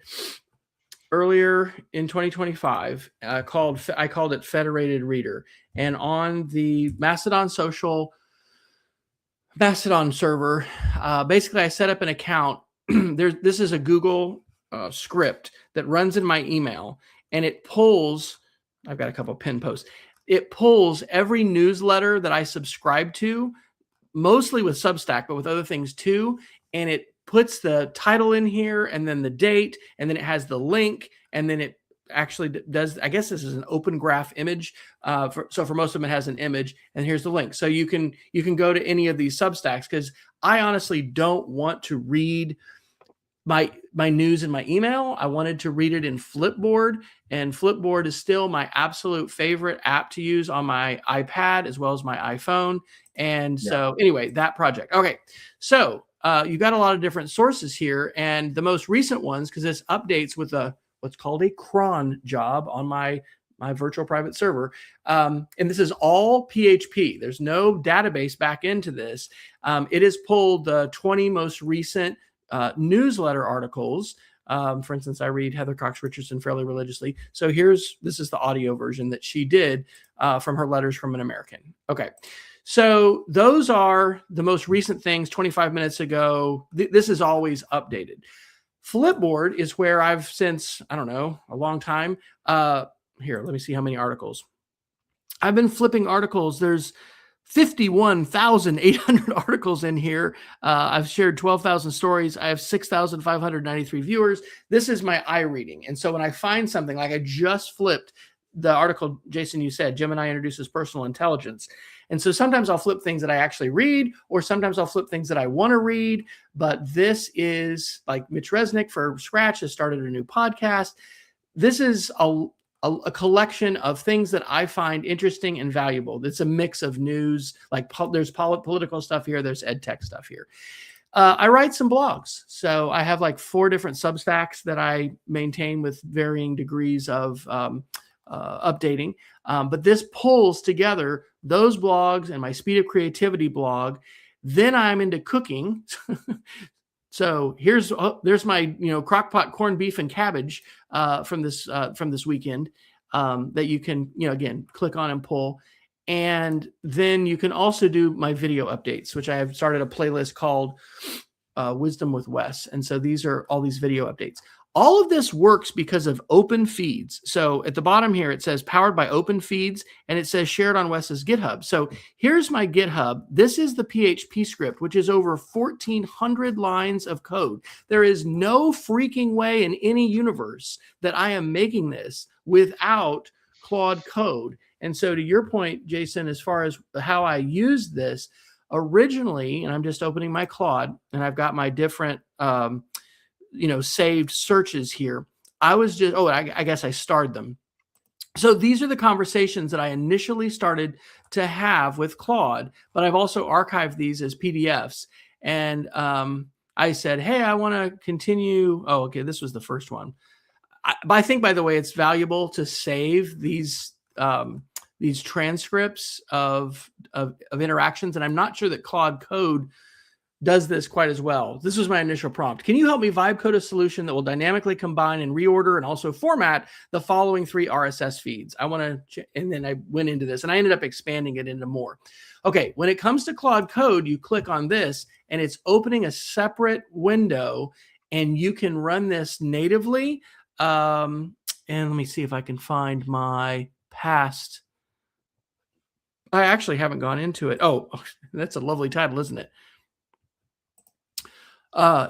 earlier in 2025 I called it Federated Reader. And on the Mastodon server, basically I set up an account. This is a Google script that runs in my email, and it pulls, I've got a couple of pin posts. It pulls every newsletter that I subscribe to, mostly with Substack, but with other things too. And it puts the title in here, and then the date, and then it has the link, and then it actually does, I guess this is an open graph image. So for most of them, it has an image, and here's the link. So you can go to any of these Substacks, because I honestly don't want to read my news in my email. I wanted to read it in Flipboard, and Flipboard is still my absolute favorite app to use on my iPad as well as my iPhone. And so anyway, that project. Okay. So you've got a lot of different sources here, and the most recent ones, because this updates with what's called a cron job on my virtual private server. And this is all PHP. There's no database back into this. It has pulled the 20 most recent newsletter articles. For instance, I read Heather Cox Richardson fairly religiously. So this is the audio version that she did from her Letters from an American. Okay. So those are the most recent things 25 minutes ago. This is always updated. Flipboard is where I've since, I don't know, a long time. Here, let me see how many articles. I've been flipping articles. There's 51,800 articles in here. I've shared 12,000 stories. I have 6,593 viewers. This is my iReading. And so when I find something, like I just flipped the article, Jason, you said, Gemini introduces personal intelligence. And so sometimes I'll flip things that I actually read, or sometimes I'll flip things that I want to read. But this is like Mitch Resnick for Scratch has started a new podcast. This is a collection of things that I find interesting and valuable. It's a mix of news, like there's political stuff here, there's EdTech stuff here. I write some blogs. So I have like 4 different Substacks that I maintain with varying degrees of updating. But this pulls together those blogs and my Speed of Creativity blog. Then I'm into cooking. So there's my crockpot corned beef and cabbage from this weekend that you can again click on and pull. And then you can also do my video updates, which I have started a playlist called Wisdom with Wes. And so these are all these video updates. All of this works because of open feeds. So at the bottom here, it says powered by open feeds, and it says shared on Wes's GitHub. So here's my GitHub. This is the PHP script, which is over 1,400 lines of code. There is no freaking way in any universe that I am making this without Claude Code. And so to your point, Jason, as far as how I use this originally, and I'm just opening my Claude, and I've got my different saved searches here. I was just, I guess I starred them. So these are the conversations that I initially started to have with Claude, but I've also archived these as PDFs. And I said, hey, I want to continue. Oh, okay, this was the first one. But I think, by the way, it's valuable to save these transcripts of interactions. And I'm not sure that Claude Code does this quite as well. This was my initial prompt. Can you help me vibe code a solution that will dynamically combine and reorder and also format the following 3 RSS feeds? And then I went into this, and I ended up expanding it into more. Okay, when it comes to Claude Code, you click on this, and it's opening a separate window, and you can run this natively. And let me see if I can find my past. I actually haven't gone into it. Oh, that's a lovely title, isn't it?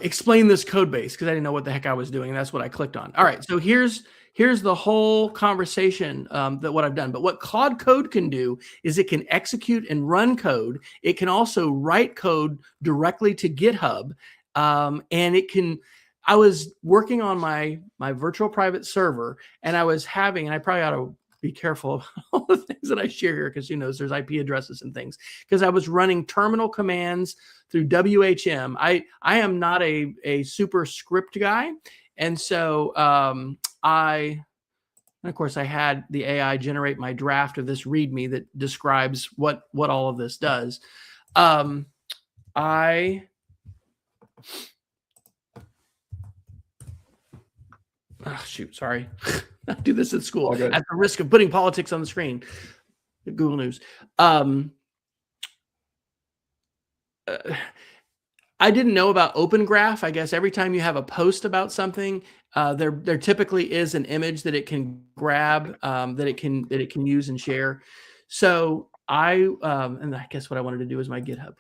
Explain this code base, because I didn't know what the heck I was doing. That's what I clicked on. All right, so here's the whole conversation that what I've done. But what Claude Code can do is it can execute and run code. It can also write code directly to GitHub, and it can. I was working on my virtual private server, and I was having, and I probably ought to be careful of all the things that I share here, because who knows, there's IP addresses and things, because I was running terminal commands through WHM. I am not a super script guy. And so I And of course, I had the AI generate my draft of this README that describes what all of this does. Sorry. I do this at school at the risk of putting politics on the screen. Google News. I didn't know about Open Graph. I guess every time you have a post about something, there typically is an image that it can grab, that it can use and share. So and I guess what I wanted to do is my GitHub.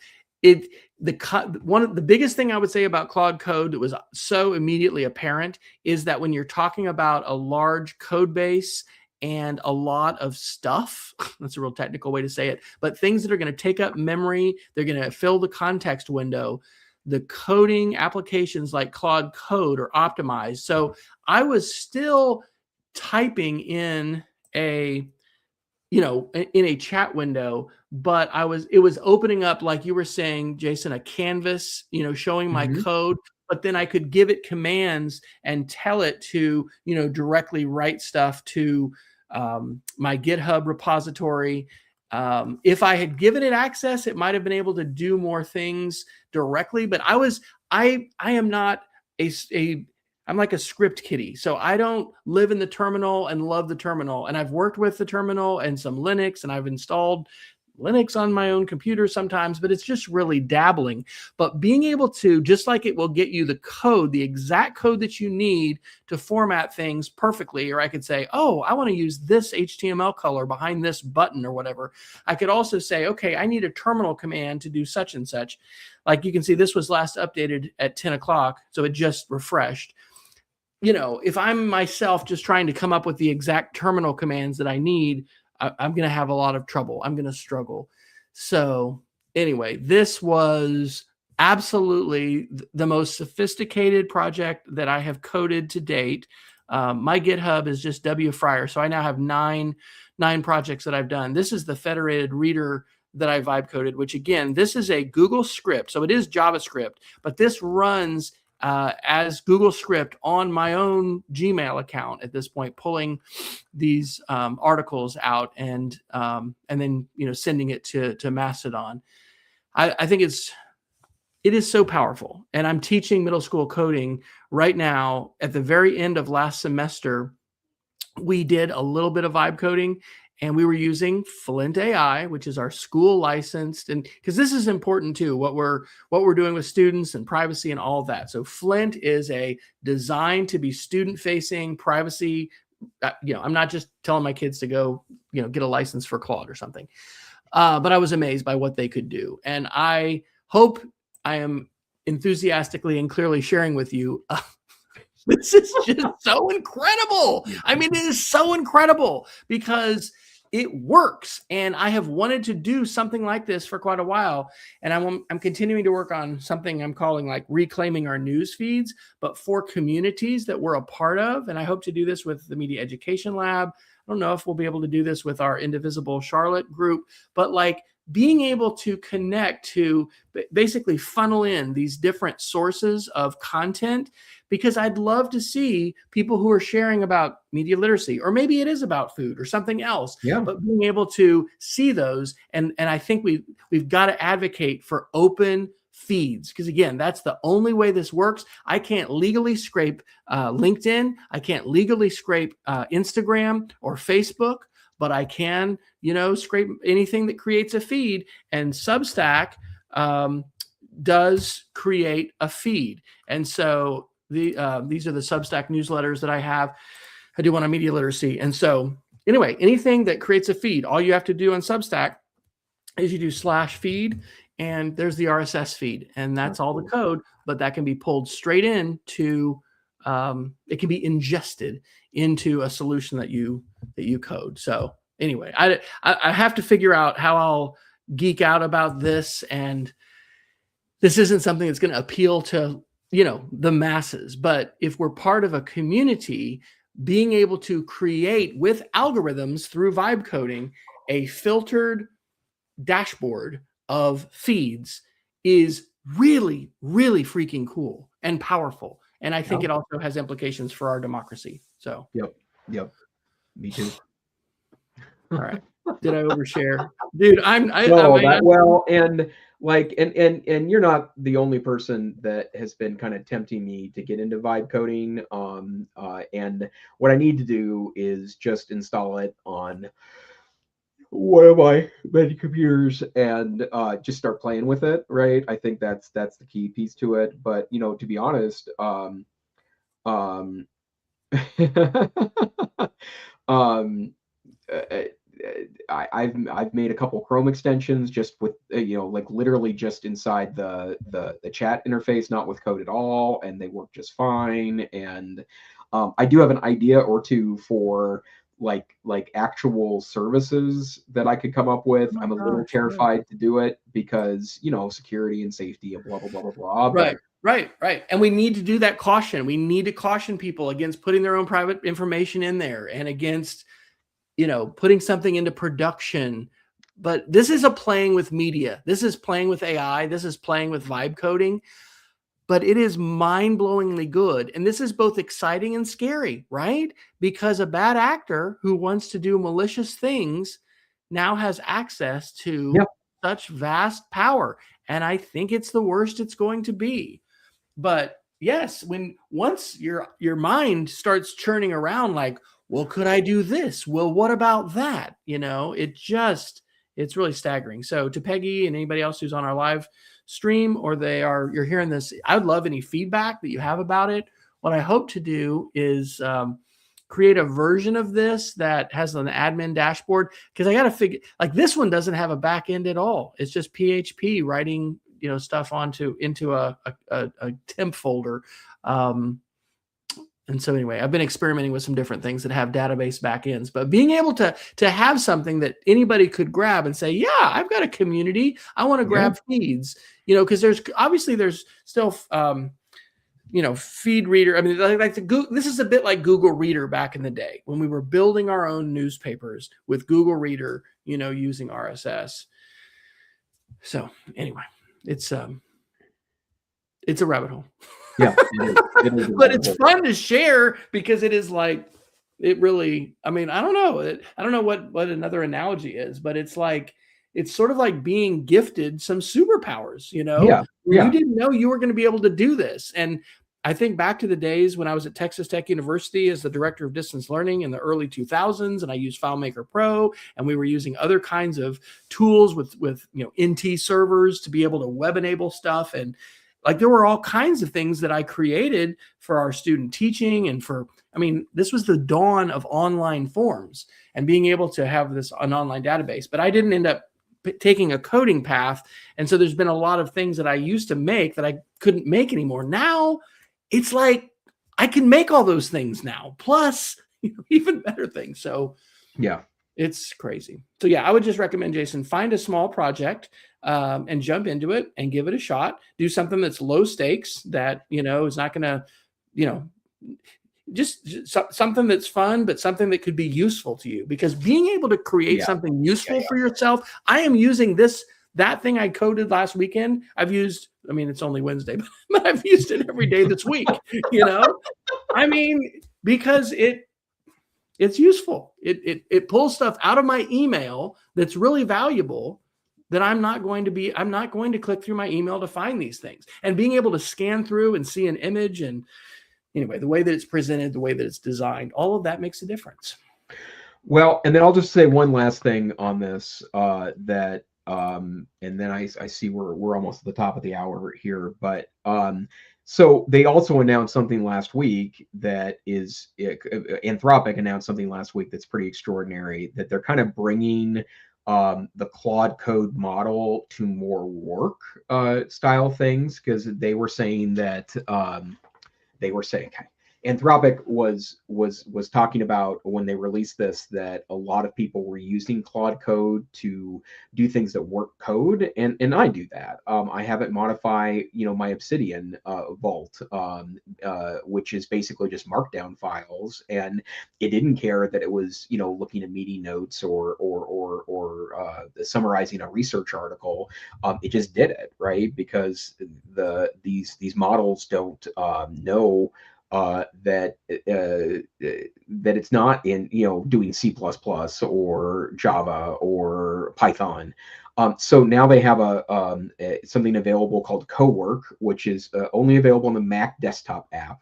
One of the biggest thing I would say about Claude Code that was so immediately apparent is that when you're talking about a large code base and a lot of stuff, that's a real technical way to say it, but things that are going to take up memory, they're going to fill the context window. The coding applications like Claude Code are optimized. So I was still typing in a chat window, but it was opening up, like you were saying, Jason, a canvas, showing my code, but then I could give it commands and tell it to, directly write stuff to my GitHub repository. If I had given it access, it might have been able to do more things directly, but I am not I'm like a script kiddie. So I don't live in the terminal and love the terminal. And I've worked with the terminal and some Linux, and I've installed Linux on my own computer sometimes, but it's just really dabbling. But being able to, just like it will get you the code, the exact code that you need to format things perfectly, or I could say, oh, I want to use this HTML color behind this button or whatever. I could also say, okay, I need a terminal command to do such and such. Like you can see, this was last updated at 10 o'clock, so it just refreshed. If I'm myself just trying to come up with the exact terminal commands that I need, I'm going to have a lot of trouble. I'm going to struggle. So anyway, this was absolutely the most sophisticated project that I have coded to date. My GitHub is just W Fryer. So I now have nine projects that I've done. This is the federated reader that I vibe coded, which again, this is a Google script. So it is JavaScript, but this runs as Google script on my own Gmail account at this point, pulling these articles out and then sending it to Mastodon. I think it is so powerful. And I'm teaching middle school coding right now. At the very end of last semester, we did a little bit of vibe coding, and we were using Flint AI, which is our school licensed, and because this is important too, what we're doing with students and privacy and all of that. So Flint is designed to be student facing, privacy. I'm not just telling my kids to go, get a license for Claude or something. But I was amazed by what they could do, and I hope I am enthusiastically and clearly sharing with you. This is just so incredible. I mean, it is so incredible because it works. And I have wanted to do something like this for quite a while. And I'm continuing to work on something I'm calling like reclaiming our news feeds, but for communities that we're a part of. And I hope to do this with the Media Education Lab. I don't know if we'll be able to do this with our Indivisible Charlotte group, but like being able to connect to basically funnel in these different sources of content, because I'd love to see people who are sharing about media literacy, or maybe it is about food or something else, but being able to see those. And I think we've got to advocate for open feeds, because again, that's the only way this works. I can't legally scrape LinkedIn. I can't legally scrape Instagram or Facebook, but I can, scrape anything that creates a feed. And Substack does create a feed. And so these are the Substack newsletters that I have. I do one on media literacy. And so anyway, anything that creates a feed, all you have to do on Substack is you do /feed, and there's the RSS feed, and that's all the code, but that can be pulled straight into, it can be ingested into a solution that you code. So anyway, I have to figure out how I'll geek out about this, and this isn't something that's going to appeal to, the masses, but if we're part of a community, being able to create with algorithms through vibe coding a filtered dashboard of feeds is really, really freaking cool and powerful. And I think it also has implications for our democracy. So, Yep. Me too. All right. Did I overshare, dude? Well, and like, and you're not the only person that has been kind of tempting me to get into vibe coding. And what I need to do is just install it on one of my many computers and just start playing with it. Right. I think that's the key piece to it. But to be honest, um, um, uh, I've made a couple Chrome extensions just with like literally just inside the chat interface, not with code at all, and they work just fine. And I do have an idea or two for like actual services that I could come up with. Oh my I'm a little gosh, yeah. terrified to do it because security and safety and blah blah blah blah blah. Right, right. And we need to do that caution. We need to caution people against putting their own private information in there and against putting something into production. But this is a playing with media. This is playing with AI. This is playing with vibe coding. But it is mind-blowingly good. And this is both exciting and scary, right? Because a bad actor who wants to do malicious things now has access to such vast power. And I think it's the worst it's going to be. But yes, once your mind starts churning around like, well, could I do this? Well, what about that? It's really staggering. So to Peggy and anybody else who's on our live stream or you're hearing this, I would love any feedback that you have about it. What I hope to do is create a version of this that has an admin dashboard, because I got to figure, like, this one doesn't have a back end at all. It's just PHP writing stuff into a temp folder. And so anyway, I've been experimenting with some different things that have database backends, but being able to have something that anybody could grab and say, yeah, I've got a community, I want to grab feeds, because there's still feed reader. I mean, like this is a bit like Google Reader back in the day when we were building our own newspapers with Google Reader, using RSS. So anyway, it's a rabbit hole. Yeah, it is but it's fun to share because it is like, it really, I mean, I don't know what another analogy is, but it's sort of like being gifted some superpowers, You didn't know you were going to be able to do this. And I think back to the days when I was at Texas Tech University as the director of distance learning in the early 2000s, and I used FileMaker Pro, and we were using other kinds of tools with NT servers to be able to web enable stuff. And like, there were all kinds of things that I created for our student teaching and this was the dawn of online forms and being able to have an online database. But I didn't end up taking a coding path. And so there's been a lot of things that I used to make that I couldn't make anymore. Now it's like I can make all those things now, plus even better things. So yeah, it's crazy. So yeah, I would just recommend, Jason, find a small project and jump into it and give it a shot. Do something that's low stakes, that is not going to, just something that's fun, but something that could be useful to you. Because being able to create something useful for yourself, I am using that thing I coded last weekend. I've used, it's only Wednesday, but I've used it every day this week. Because it's useful. It pulls stuff out of my email that's really valuable, that I'm not going to click through my email to find these things. And being able to scan through and see an image, and anyway, the way that it's presented, the way that it's designed, all of that makes a difference. Well, and then I'll just say one last thing on this, that and then I see we're almost at the top of the hour here, but so they also announced something last week that is Anthropic announced something last week that's pretty extraordinary, that they're kind of bringing the Claude Code model to more work style things, because they were saying that Anthropic was talking about, when they released this, that a lot of people were using Claude Code to do things that weren't code, and I do that. I have it modify, my Obsidian vault, which is basically just markdown files, and it didn't care that it was, looking at meaty notes or summarizing a research article. It just did it, right? Because these models don't know that that it's not in, doing C++ or Java or Python. So now they have something available called Cowork, which is only available on the Mac desktop app.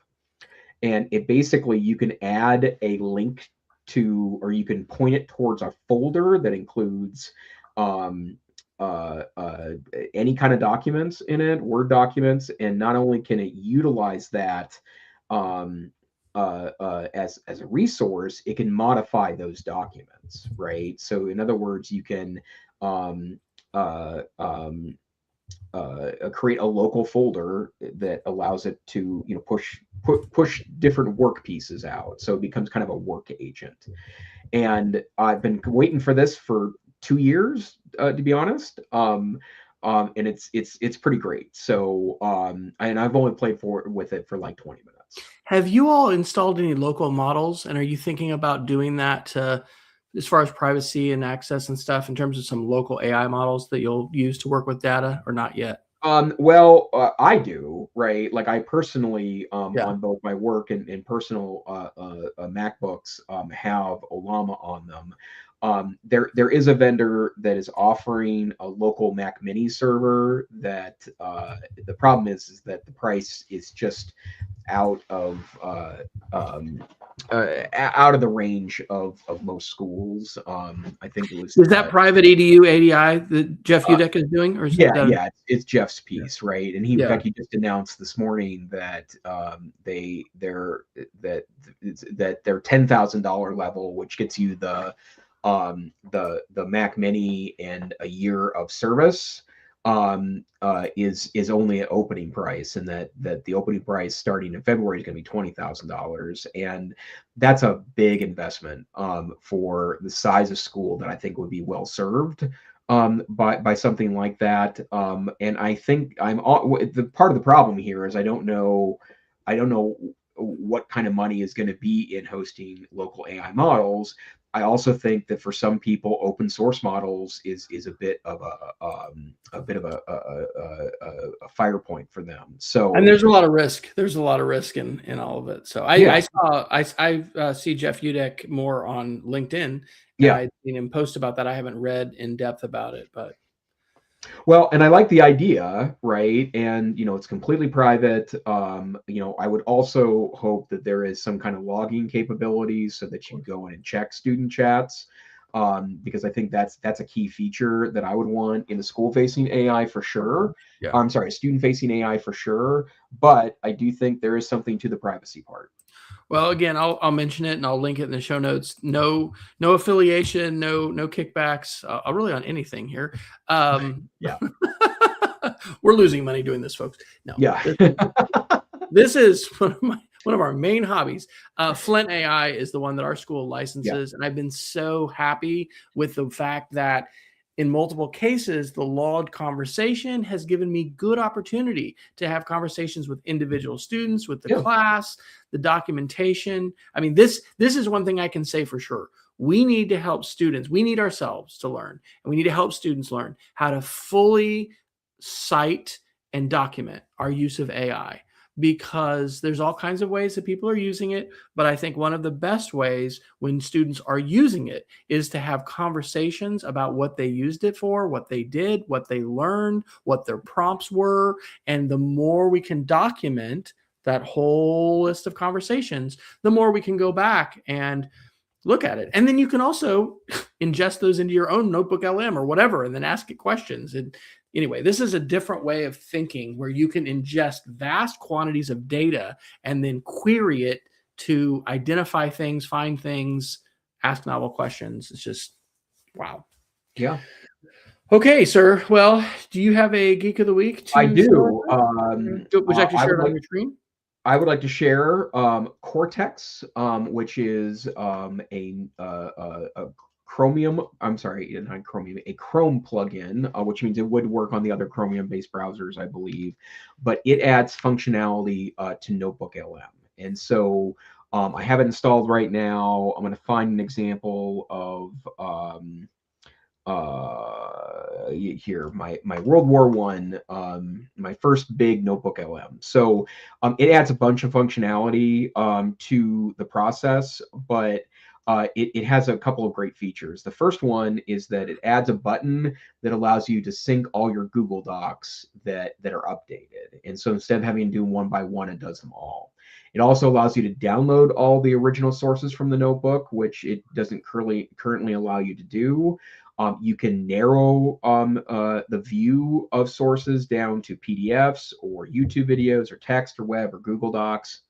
And it basically, you can add a link to, or you can point it towards a folder that includes any kind of documents in it, Word documents, and not only can it utilize that as a resource, it can modify those documents, right? So in other words, you can create a local folder that allows it to push different work pieces out, so it becomes kind of a work agent. And I've been waiting for this for 2 years, to be honest. And it's pretty great. So and I've only played with it for like 20 minutes. Have you all installed any local models, and are you thinking about doing that as far as privacy and access and stuff, in terms of some local AI models that you'll use to work with data, or not yet? Well, I do, right? Like I personally, on both my work and personal MacBooks, have Olama on them. There is a vendor that is offering a local Mac Mini server that the problem is that the price is just out of the range of most schools. I think it was. Is that private EDU ADI that Jeff Udek is doing, or is it's Jeff's piece, right? And in fact, he just announced this morning that their $10,000 level, which gets you the Mac Mini and a year of service, is only at opening price, and that the opening price starting in February is going to be $20,000, and that's a big investment for the size of school that I think would be well served by something like that. And I think the part of the problem here is I don't know what kind of money is going to be in hosting local AI models. I also think that for some people, open source models is a bit of a fire point for them. So, and there's a lot of risk. There's a lot of risk in all of it. So I see Jeff Udek more on LinkedIn. I've seen him post about that. I haven't read in depth about it, but. Well, and I like the idea, right? And, it's completely private. I would also hope that there is some kind of logging capabilities so that you can go in and check student chats, because I think that's a key feature that I would want in the school-facing AI for sure. I'm sorry, student-facing AI for sure. But I do think there is something to the privacy part. Well, again, I'll mention it and I'll link it in the show notes. No affiliation, no kickbacks. Really on anything here. We're losing money doing this, folks. No. Yeah. This is one of our main hobbies. Flint AI is the one that our school licenses, and I've been so happy with the fact that in multiple cases, the logged conversation has given me good opportunity to have conversations with individual students, with the class, the documentation. I mean, this is one thing I can say for sure. We need to help students. We need ourselves to learn, and we need to help students learn how to fully cite and document our use of AI, because there's all kinds of ways that people are using it. But I think one of the best ways when students are using it is to have conversations about what they used it for, what they did, what they learned, what their prompts were. And the more we can document that whole list of conversations, the more we can go back and look at it. And then you can also ingest those into your own notebook LM or whatever, and then ask it questions. And anyway, this is a different way of thinking where you can ingest vast quantities of data and then query it to identify things, find things, ask novel questions. It's just, wow. Yeah. Okay, sir. Well, do you have a Geek of the Week? I do. Would you like to share it on your screen? I would like to share Cortex, which is a Chromium, I'm sorry, not Chromium, a Chrome plugin, which means it would work on the other Chromium-based browsers, I believe, but it adds functionality to Notebook LM. And so I have it installed right now. I'm going to find an example of here, my World War One, my first big notebook LM. So it adds a bunch of functionality to the process, but it has a couple of great features. The first one is that it adds a button that allows you to sync all your Google Docs that are updated. And so instead of having to do one by one, it does them all. It also allows you to download all the original sources from the notebook, which it doesn't currently allow you to do. You can narrow the view of sources down to PDFs or YouTube videos or text or web or Google Docs.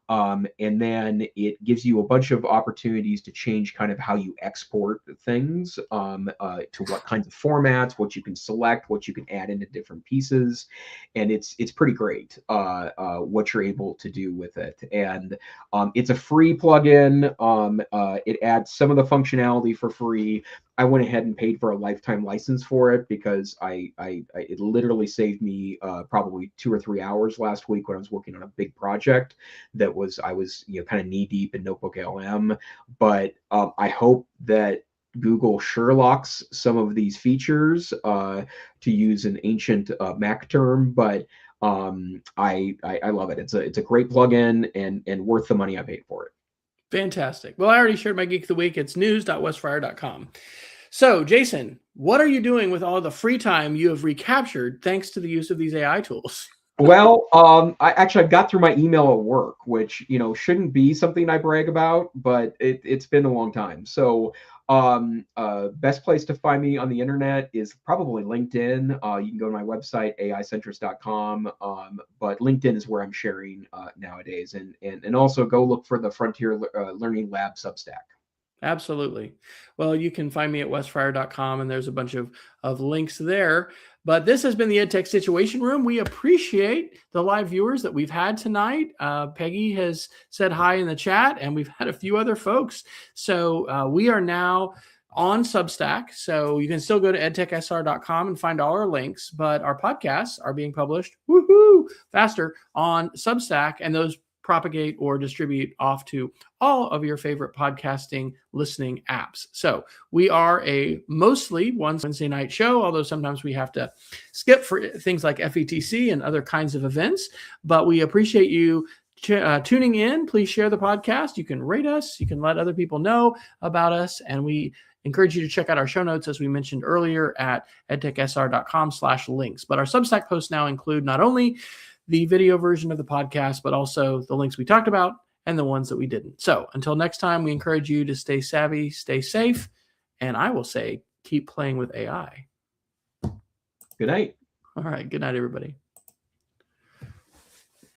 And then it gives you a bunch of opportunities to change kind of how you export things to what kinds of formats, what you can select, what you can add into different pieces. And it's pretty great what you're able to do with it. And it's a free plugin. It adds some of the functionality for free. I went ahead and paid for a lifetime license for it because it literally saved me probably 2 or 3 hours last week when I was working on a big project that I was kind of knee deep in Notebook LM. But I hope that Google Sherlocks some of these features, to use an ancient Mac term, but I love it. It's a great plugin and worth the money I paid for it. Fantastic. Well, I already shared my Geek of the Week. It's news.westfire.com. So, Jason, what are you doing with all the free time you have recaptured thanks to the use of these AI tools? Well, I got through my email at work, which shouldn't be something I brag about, but it's been a long time. So, best place to find me on the internet is probably LinkedIn. You can go to my website, aicentrist.com, but LinkedIn is where I'm sharing nowadays, and also go look for the Frontier Learning Lab Substack. Absolutely. Well, you can find me at westfire.com, and there's a bunch of links there. But this has been the EdTech Situation Room. We appreciate the live viewers that we've had tonight. Peggy has said hi in the chat, and we've had a few other folks. So we are now on Substack. So you can still go to edtechsr.com and find all our links, but our podcasts are being published faster on Substack, and those propagate or distribute off to all of your favorite podcasting listening apps. So we are a mostly Wednesday night show, although sometimes we have to skip for things like FETC and other kinds of events. But we appreciate you tuning in. Please share the podcast. You can rate us. You can let other people know about us. And we encourage you to check out our show notes, as we mentioned earlier, at edtechsr.com/links. But our Substack posts now include not only the video version of the podcast, but also the links we talked about and the ones that we didn't. So until next time, we encourage you to stay savvy, stay safe, and I will say, keep playing with AI. Good night. All right. Good night, everybody.